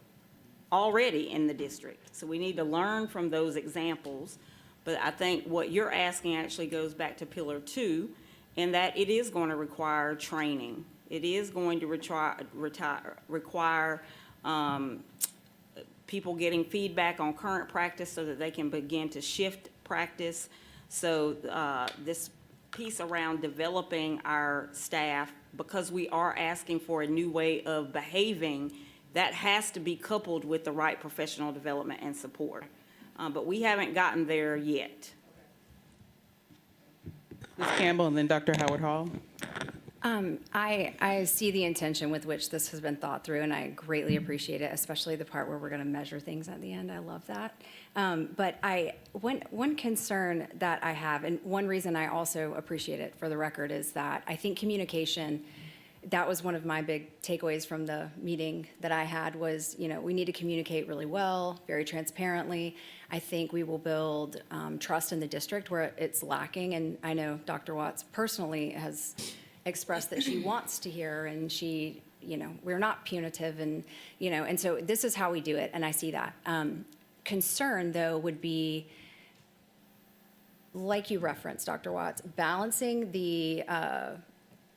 already in the district. So we need to learn from those examples. But I think what you're asking actually goes back to Pillar 2, in that it is going to require training. It is going to require people getting feedback on current practice so that they can begin to shift practice. So this piece around developing our staff, because we are asking for a new way of behaving, that has to be coupled with the right professional development and support. But we haven't gotten there yet. Ms. Campbell and then Dr. Howard Hall. I see the intention with which this has been thought through, and I greatly appreciate it, especially the part where we're going to measure things at the end. I love that. But one concern that I have, and one reason I also appreciate it for the record, is that I think communication, that was one of my big takeaways from the meeting that I had was, we need to communicate really well, very transparently. I think we will build trust in the district where it's lacking, and I know Dr. Watts personally has expressed that she wants to hear, and she, we're not punitive, and, and so this is how we do it, and I see that. Concern, though, would be, like you referenced, Dr. Watts, balancing the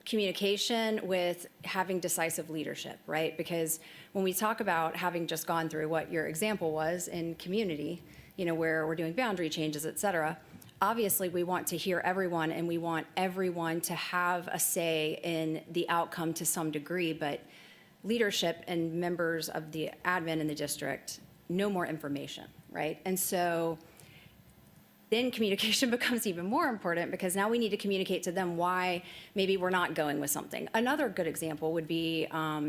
communication with having decisive leadership, right? Because when we talk about having just gone through what your example was in community, where we're doing boundary changes, et cetera, obviously we want to hear everyone and we want everyone to have a say in the outcome to some degree, but leadership and members of the admin in the district know more information, right? And so then communication becomes even more important because now we need to communicate to them why maybe we're not going with something. Another good example would be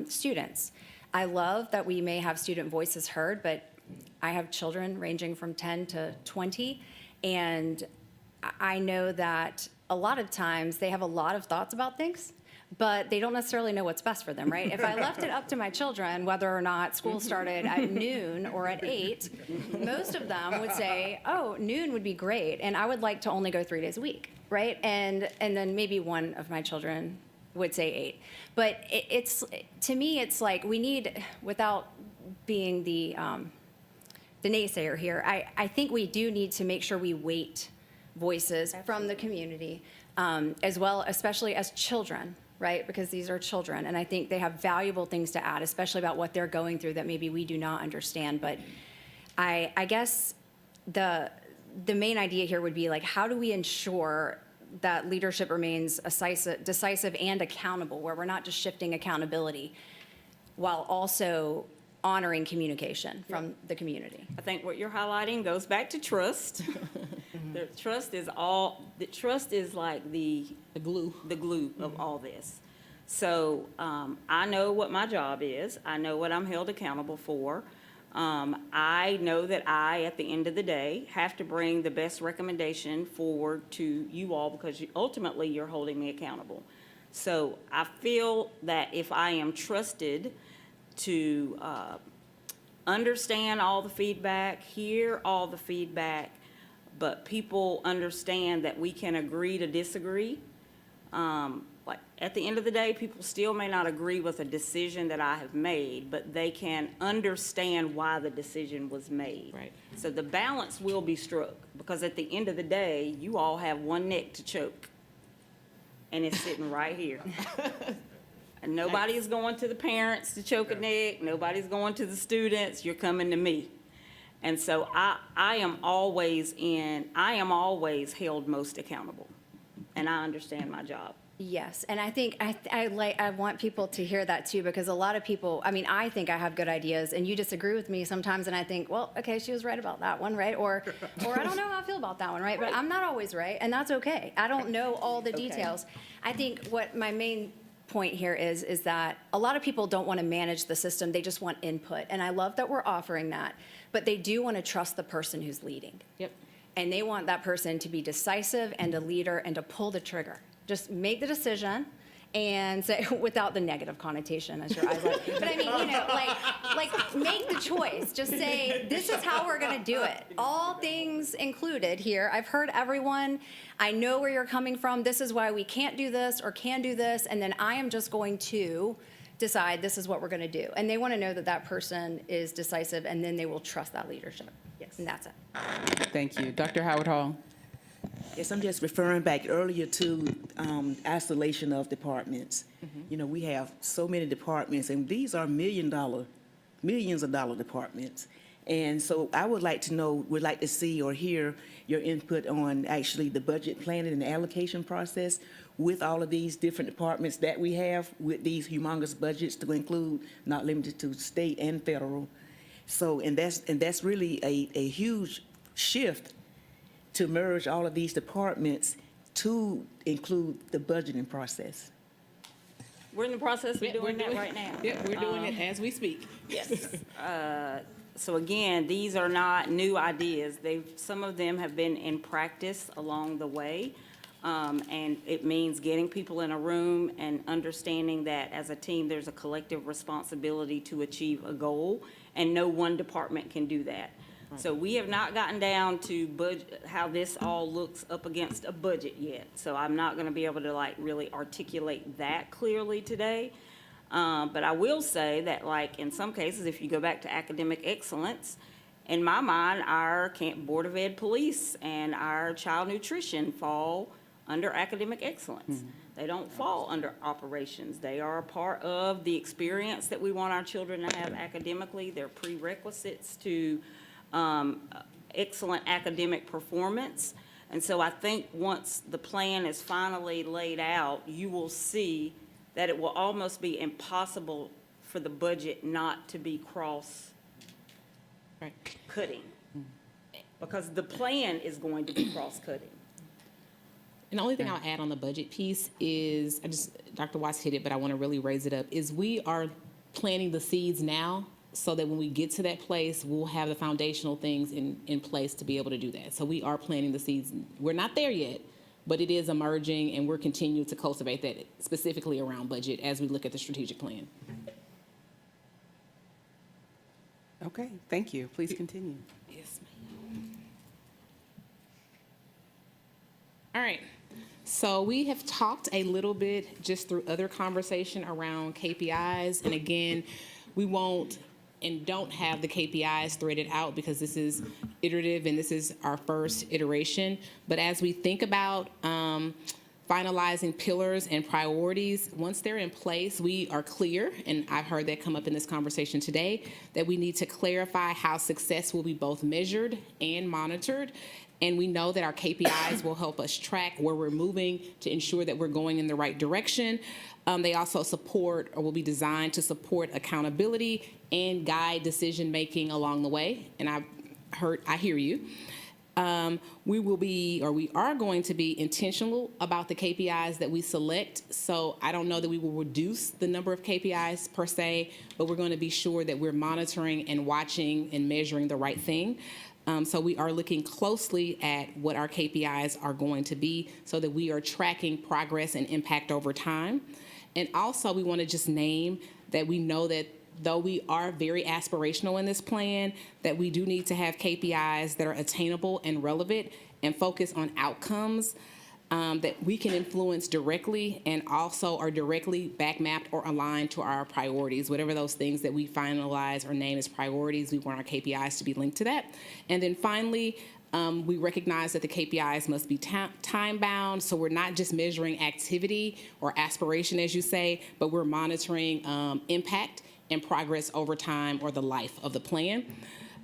students. I love that we may have student voices heard, but I have children ranging from 10 to 20, and I know that a lot of times they have a lot of thoughts about things, but they don't necessarily know what's best for them, right? If I left it up to my children, whether or not school started at noon or at 8, most of them would say, oh, noon would be great, and I would like to only go 3 days a week, right? And then maybe one of my children would say 8. But it's to me, it's like we need, without being the naysayer here, I think we do need to make sure we weight voices from the community, as well, especially as children, right? Because these are children, and I think they have valuable things to add, especially about what they're going through that maybe we do not understand. But I guess the main idea here would be, like, how do we ensure that leadership remains decisive and accountable, where we're not just shifting accountability while also honoring communication from the community? I think what you're highlighting goes back to trust. The trust is like the glue of all this. So I know what my job is. I know what I'm held accountable for. I know that I, at the end of the day, have to bring the best recommendation forward to you all because ultimately you're holding me accountable. So I feel that if I am trusted to understand all the feedback, hear all the feedback, but people understand that we can agree to disagree. Like, at the end of the day, people still may not agree with a decision that I have made, but they can understand why the decision was made. Right. So the balance will be struck, because at the end of the day, you all have one neck to choke, and it's sitting right here. And nobody is going to the parents to choke a neck, nobody's going to the students, you're coming to me. And so I am always held most accountable, and I understand my job. Yes, and I think I want people to hear that too, because a lot of people, I mean, I think I have good ideas, and you disagree with me sometimes, and I think, well, okay, she was right about that one, right? Or I don't know how I feel about that one, right? But I'm not always right, and that's okay. I don't know all the details. I think what my main point here is that a lot of people don't want to manage the system, they just want input, and I love that we're offering that, but they do want to trust the person who's leading. Yep. And they want that person to be decisive and a leader and to pull the trigger. Just make the decision and say, without the negative connotation, as your eyes like. But I mean, you know, like make the choice. Just say, this is how we're gonna do it. All things included here. I've heard everyone. I know where you're coming from. This is why we can't do this or can do this. And then I am just going to decide this is what we're gonna do. And they wanna know that that person is decisive, and then they will trust that leadership. Yes. And that's it. Thank you. Dr. Howard Hall? Yes, I'm just referring back earlier to isolation of departments. You know, we have so many departments, and these are millions of dollar departments. And so I would like to see or hear your input on actually the budget planning and allocation process with all of these different departments that we have with these humongous budgets to include, not limited to state and federal. So, and that's really a huge shift to merge all of these departments to include the budgeting process. We're in the process of Yep, doing that right now. Yep, we're doing it as we speak. Yes. So again, these are not new ideas. Some of them have been in practice along the way. And it means getting people in a room and understanding that as a team, there's a collective responsibility to achieve a goal, and no one department can do that. So we have not gotten down to how this all looks up against a budget yet. So I'm not gonna be able to like really articulate that clearly today. But I will say that like in some cases, if you go back to academic excellence, in my mind, our Board of Ed police and our child nutrition fall under academic excellence. They don't fall under operations. They are a part of the experience that we want our children to have academically. They're prerequisites to excellent academic performance. And so I think once the plan is finally laid out, you will see that it will almost be impossible for the budget not to be cross-cutting. Because the plan is going to be cross-cutting. And the only thing I'll add on the budget piece is, Dr. Watts hit it, but I want to really raise it up, is we are planting the seeds now so that when we get to that place, we'll have the foundational things in place to be able to do that. So we are planting the seeds. We're not there yet, but it is emerging, and we're continuing to cultivate that specifically around budget as we look at the strategic plan. Okay, thank you. Please continue. Yes, ma'am. All right. So we have talked a little bit just through other conversation around KPIs. And again, we won't and don't have the KPIs threaded out because this is iterative and this is our first iteration. But as we think about finalizing pillars and priorities, once they're in place, we are clear, and I've heard that come up in this conversation today, that we need to clarify how success will be both measured and monitored. And we know that our KPIs will help us track where we're moving to ensure that we're going in the right direction. They also support, or will be designed to support, accountability and guide decision-making along the way. And I hear you. We are going to be intentional about the KPIs that we select. So I don't know that we will reduce the number of KPIs per se, but we're going to be sure that we're monitoring and watching and measuring the right thing. So we are looking closely at what our KPIs are going to be so that we are tracking progress and impact over time. And also we want to just name that we know that though we are very aspirational in this plan, that we do need to have KPIs that are attainable and relevant and focus on outcomes that we can influence directly and also are directly back mapped or aligned to our priorities. Whatever those things that we finalize or name as priorities, we want our KPIs to be linked to that. And then finally, we recognize that the KPIs must be time-bound, so we're not just measuring activity or aspiration, as you say, but we're monitoring impact and progress over time or the life of the plan.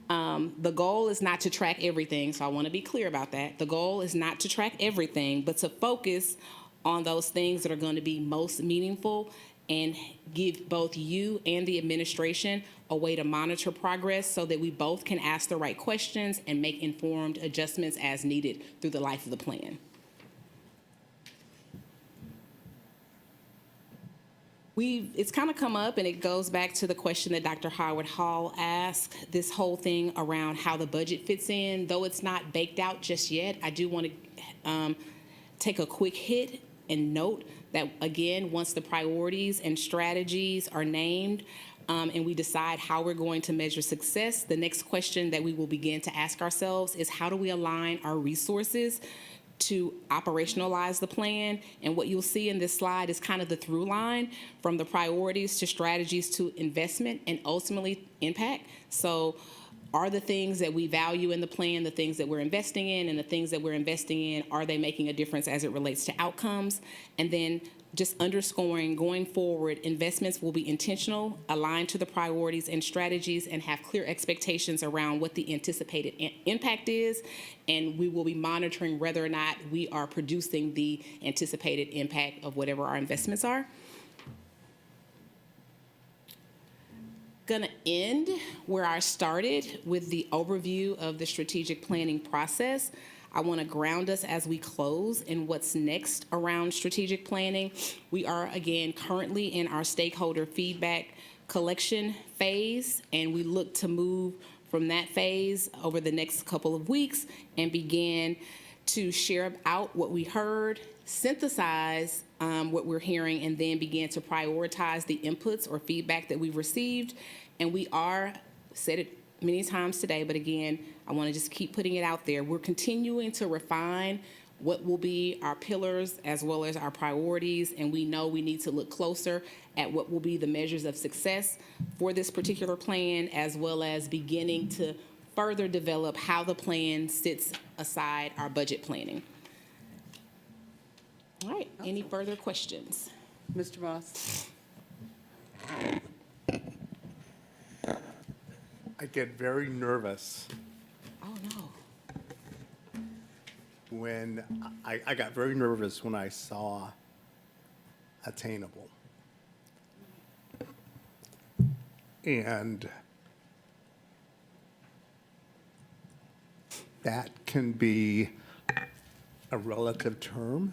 The goal is not to track everything, so I want to be clear about that. The goal is not to track everything, but to focus on those things that are going to be most meaningful and give both you and the administration a way to monitor progress so that we both can ask the right questions and make informed adjustments as needed through the life of the plan. It's kind of come up, and it goes back to the question that Dr. Howard Hall asked, this whole thing around how the budget fits in. Though it's not baked out just yet, I do want to take a quick hit and note that, again, once the priorities and strategies are named and we decide how we're going to measure success, the next question that we will begin to ask ourselves is, how do we align our resources to operationalize the plan? And what you'll see in this slide is kind of the through line from the priorities to strategies to investment and ultimately impact. So are the things that we value in the plan the things that we're investing in, and the things that we're investing in, are they making a difference as it relates to outcomes? And then just underscoring, going forward, investments will be intentional, aligned to the priorities and strategies, and have clear expectations around what the anticipated impact is, and we will be monitoring whether or not we are producing the anticipated impact of whatever our investments are. Gonna end where I started with the overview of the strategic planning process. I want to ground us as we close in what's next around strategic planning. We are, again, currently in our stakeholder feedback collection phase, and we look to move from that phase over the next couple of weeks and begin to share out what we heard, synthesize what we're hearing, and then begin to prioritize the inputs or feedback that we've received. And we are, said it many times today, but again, I want to just keep putting it out there. We're continuing to refine what will be our pillars as well as our priorities, and we know we need to look closer at what will be the measures of success for this particular plan, as well as beginning to further develop how the plan sits aside our budget planning. All right, any further questions? Mr. Moss? I get very nervous Oh, no. when, I got very nervous when I saw attainable. And that can be a relative term,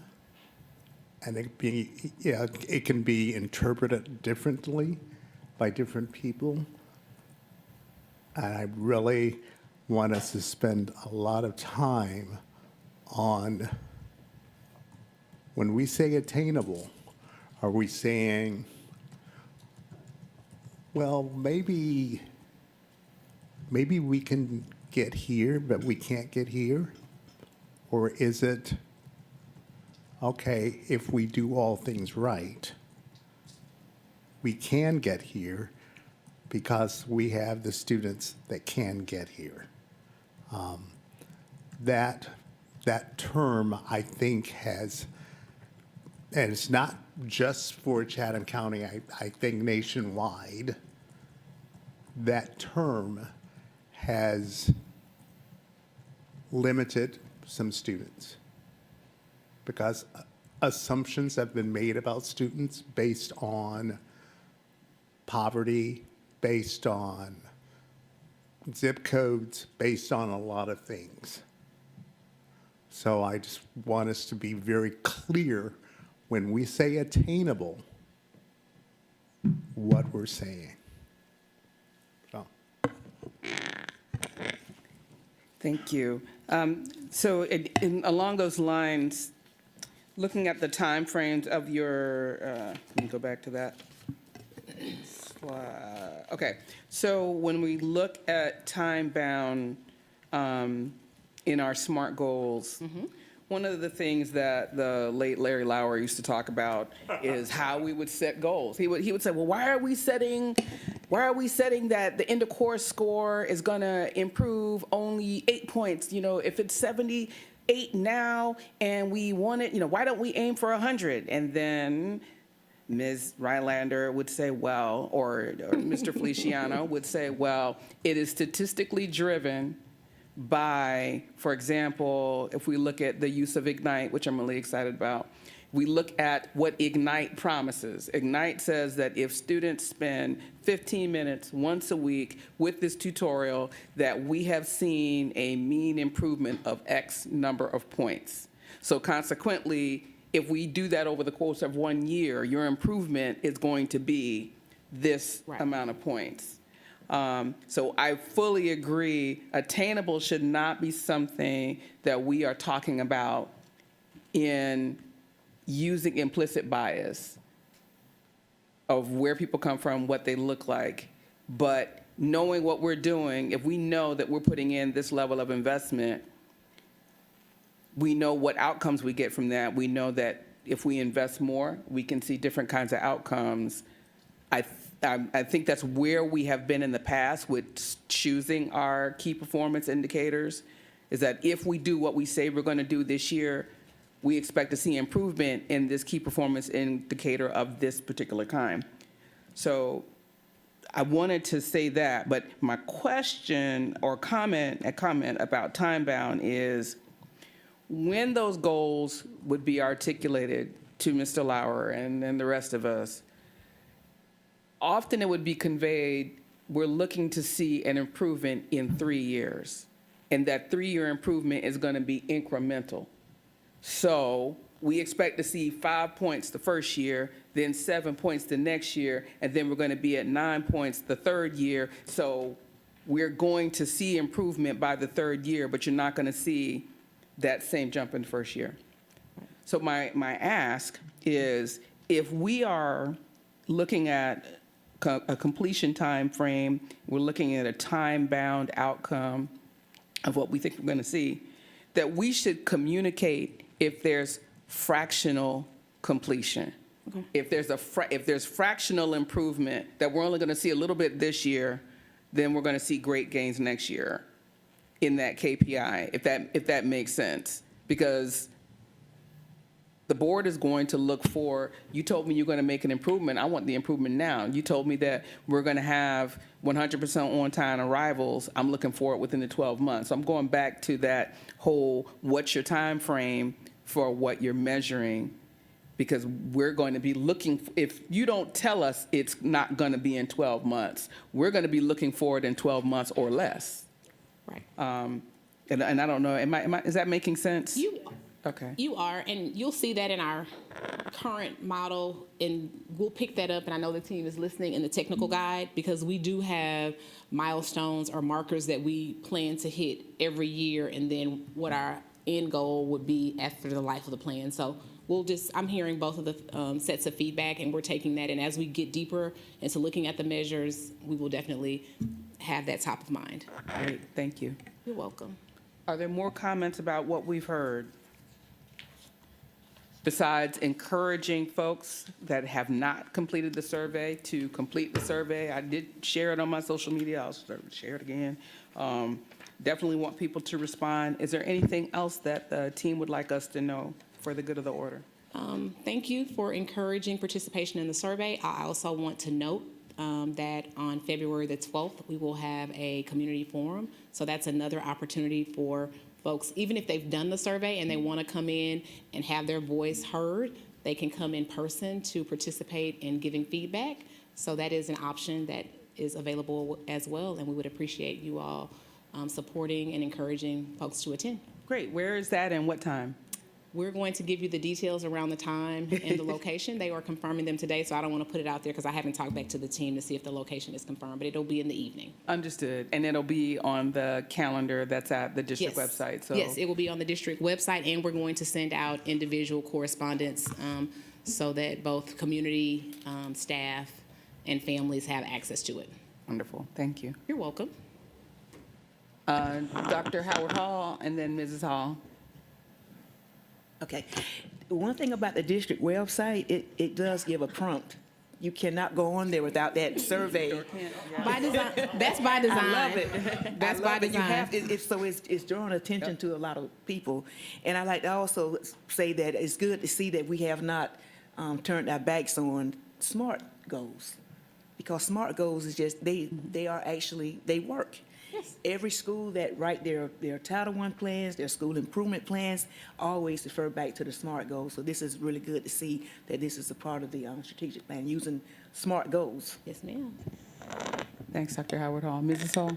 and it can be interpreted differently by different people. And I really want us to spend a lot of time on, when we say attainable, are we saying, well, maybe we can get here, but we can't get here? Or is it, okay, if we do all things right, we can get here because we have the students that can get here? That term, I think, has, and it's not just for Chatham County, I think nationwide, that term has limited some students because assumptions have been made about students based on poverty, based on zip codes, based on a lot of things. So I just want us to be very clear when we say attainable, what we're saying. So. Thank you. So along those lines, looking at the timeframes of your, let me go back to that slide. Okay, so when we look at time-bound in our SMART goals, one of the things that the late Larry Lauer used to talk about is how we would set goals. He would say, well, why are we setting that the end of course score is gonna improve only 8 points? You know, if it's 78 now and we want it, you know, why don't we aim for 100? And then Ms. Rylander would say, well, or Mr. Feliciano would say, well, it is statistically driven by, for example, if we look at the use of Ignite, which I'm really excited about, we look at what Ignite promises. Ignite says that if students spend 15 minutes once a week with this tutorial, that we have seen a mean improvement of X number of points. So consequently, if we do that over the course of 1 year, your improvement is going to be this Right. amount of points. So I fully agree, attainable should not be something that we are talking about in using implicit bias of where people come from, what they look like. But knowing what we're doing, if we know that we're putting in this level of investment, we know what outcomes we get from that. We know that if we invest more, we can see different kinds of outcomes. I think that's where we have been in the past with choosing our key performance indicators, is that if we do what we say we're going to do this year, we expect to see improvement in this key performance indicator of this particular kind. So I wanted to say that, but my question or comment about time bound is when those goals would be articulated to Mr. Lauer and then the rest of us, often it would be conveyed, we're looking to see an improvement in 3 years. And that 3-year improvement is going to be incremental. So we expect to see 5 points the first year, then 7 points the next year, and then we're going to be at 9 points the third year. So we're going to see improvement by the third year, but you're not going to see that same jump in the first year. So my ask is, if we are looking at a completion time frame, we're looking at a time-bound outcome of what we think we're going to see, that we should communicate if there's fractional completion. If there's fractional improvement, that we're only going to see a little bit this year, then we're going to see great gains next year in that KPI, if that makes sense. Because the board is going to look for, you told me you're going to make an improvement. I want the improvement now. You told me that we're going to have 100% on-time arrivals. I'm looking for it within the 12 months. So I'm going back to that whole, what's your time frame for what you're measuring? Because we're going to be looking, if you don't tell us it's not going to be in 12 months, we're going to be looking for it in 12 months or less. Right. And I don't know, is that making sense? Okay. You are, and you'll see that in our current model, and we'll pick that up, and I know the team is listening in the technical guide, because we do have milestones or markers that we plan to hit every year, and then what our end goal would be after the life of the plan. So I'm hearing both of the sets of feedback, and we're taking that, and as we get deeper into looking at the measures, we will definitely have that top of mind. Great, thank you. You're welcome. Are there more comments about what we've heard? Besides encouraging folks that have not completed the survey to complete the survey. I did share it on my social media. I'll share it again. Definitely want people to respond. Is there anything else that the team would like us to know for the good of the order? Thank you for encouraging participation in the survey. I also want to note that on February the 12th, we will have a community forum. So that's another opportunity for folks, even if they've done the survey and they want to come in and have their voice heard, they can come in person to participate in giving feedback. So that is an option that is available as well, and we would appreciate you all supporting and encouraging folks to attend. Great, where is that and what time? We're going to give you the details around the time and the location. They are confirming them today, so I don't want to put it out there because I haven't talked back to the team to see if the location is confirmed, but it'll be in the evening. Understood, and it'll be on the calendar that's at the district Yes. website, so. Yes, it will be on the district website, and we're going to send out individual correspondence so that both community, staff, and families have access to it. Wonderful, thank you. You're welcome. Dr. Howard Hall, and then Mrs. Hall. Okay. One thing about the district website, it does give a prompt. You cannot go on there without that survey. By design, that's by design. I love it. That's I by love it. You have, design. it's drawing attention to a lot of people. And I like to also say that it's good to see that we have not turned our backs on SMART goals. Because SMART goals is just, they are actually, they work. Yes. every school that write their Title I plans, their school improvement plans, always refer back to the SMART goals. So this is really good to see that this is a part of the strategic plan, using SMART goals. Yes, ma'am. Thanks, Dr. Howard Hall. Mrs. Hall?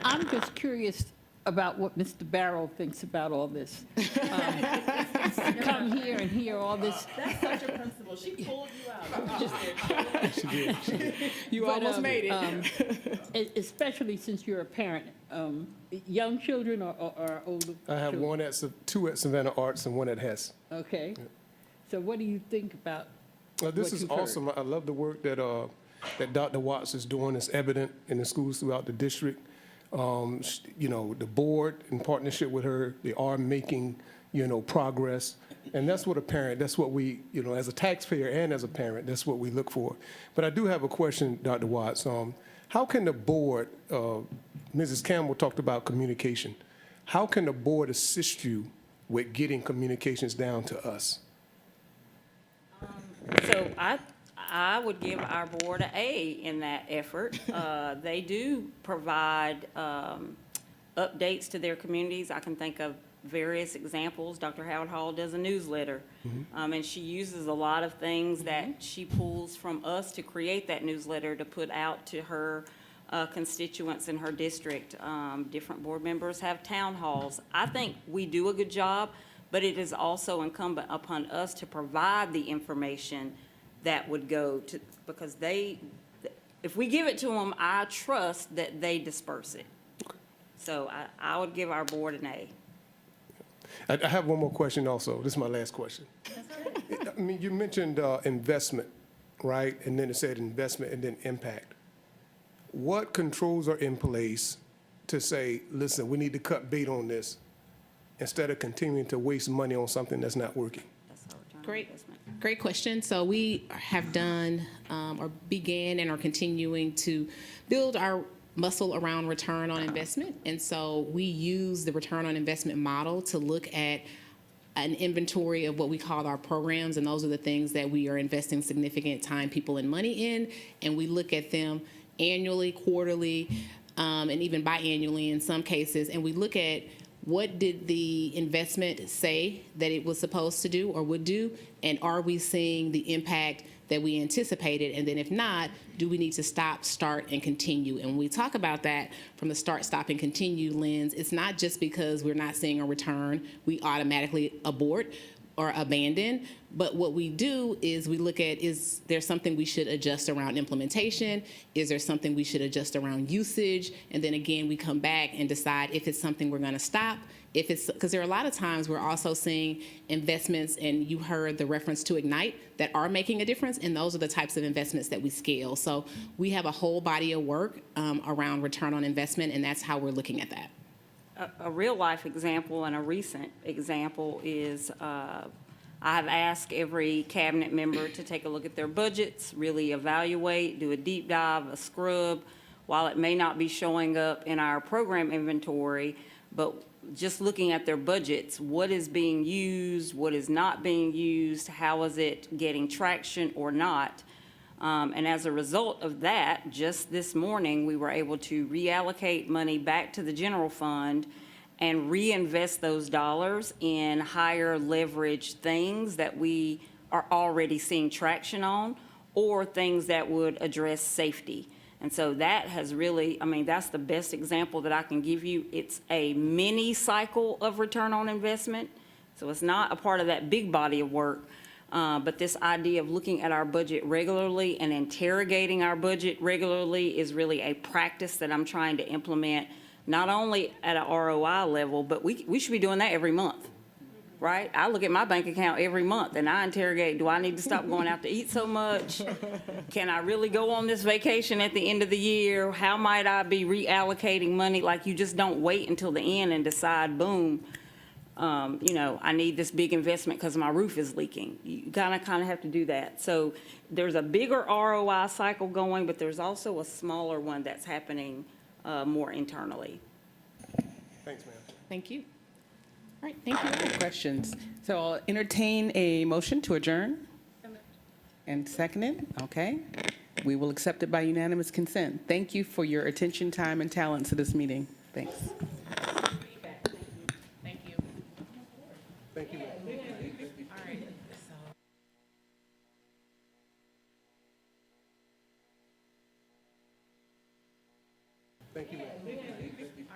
I'm just curious about what Mr. Barrow thinks about all this. To come here and hear all this. That's such a principal. She pulled you out. You almost made it. Especially since you're a parent. Young children or older? I have children? two at Savannah Arts and one at Hess. Okay. So what do you think about This what is you've heard? awesome. I love the work that Dr. Watts is doing. It's evident in the schools throughout the district. The board, in partnership with her, they are making, progress. And that's what a parent, that's what we, as a taxpayer and as a parent, that's what we look for. But I do have a question, Dr. Watts. How can the board, Mrs. Campbell talked about communication. How can the board assist you with getting communications down to us? So I would give our board an A in that effort. They do provide updates to their communities. I can think of various examples. Dr. Howard Hall does a newsletter, and she uses a lot of things that she pulls from us to create that newsletter to put out to her constituents in her district. Different board members have town halls. I think we do a good job, but it is also incumbent upon us to provide the information that would go to, because if we give it to them, I trust that they disperse it. So I would give our board an A. I have one more question also. This is my last question. I mean, you mentioned investment, right? And then it said investment and then impact. What controls are in place to say, listen, we need to cut bait on this instead of continuing to waste money on something that's not working? That's our return on Great. investment. Great question. So we have done or began and are continuing to build our muscle around return on investment. And so we use the return on investment model to look at an inventory of what we call our programs. And those are the things that we are investing significant time, people, and money in. And we look at them annually, quarterly, and even biannually in some cases. And we look at what did the investment say that it was supposed to do or would do, and are we seeing the impact that we anticipated? And then if not, do we need to stop, start, and continue? And when we talk about that from the start, stop, and continue lens, it's not just because we're not seeing a return, we automatically abort or abandon. But what we do is we look at, is there something we should adjust around implementation? Is there something we should adjust around usage? And then again, we come back and decide if it's something we're gonna stop. If it's, because there are a lot of times we're also seeing investments, and you heard the reference to Ignite, that are making a difference, and those are the types of investments that we scale. So we have a whole body of work around return on investment, and that's how we're looking at that. A real-life example and a recent example is I've asked every cabinet member to take a look at their budgets, really evaluate, do a deep dive, a scrub. While it may not be showing up in our program inventory, but just looking at their budgets, what is being used, what is not being used, how is it getting traction or not? And as a result of that, just this morning, we were able to reallocate money back to the general fund and reinvest those dollars in higher leverage things that we are already seeing traction on, or things that would address safety. And so that has really, that's the best example that I can give you. It's a mini cycle of return on investment. So it's not a part of that big body of work. But this idea of looking at our budget regularly and interrogating our budget regularly is really a practice that I'm trying to implement, not only at an ROI level, but we should be doing that every month, right? I look at my bank account every month and I interrogate, do I need to stop going out to eat so much? Can I really go on this vacation at the end of the year? How might I be reallocating money? Like, you just don't wait until the end and decide, boom, I need this big investment because my roof is leaking. You kind of have to do that. So there's a bigger ROI cycle going, but there's also a smaller one that's happening more internally. Thanks, ma'am. Thank you. All right, thank you. Questions? So I'll entertain a motion to adjourn. And seconded, okay. We will accept it by unanimous consent. Thank you for your attention, time, and talent to this meeting. Thanks. Thank you. Thank you. All right. Thank you.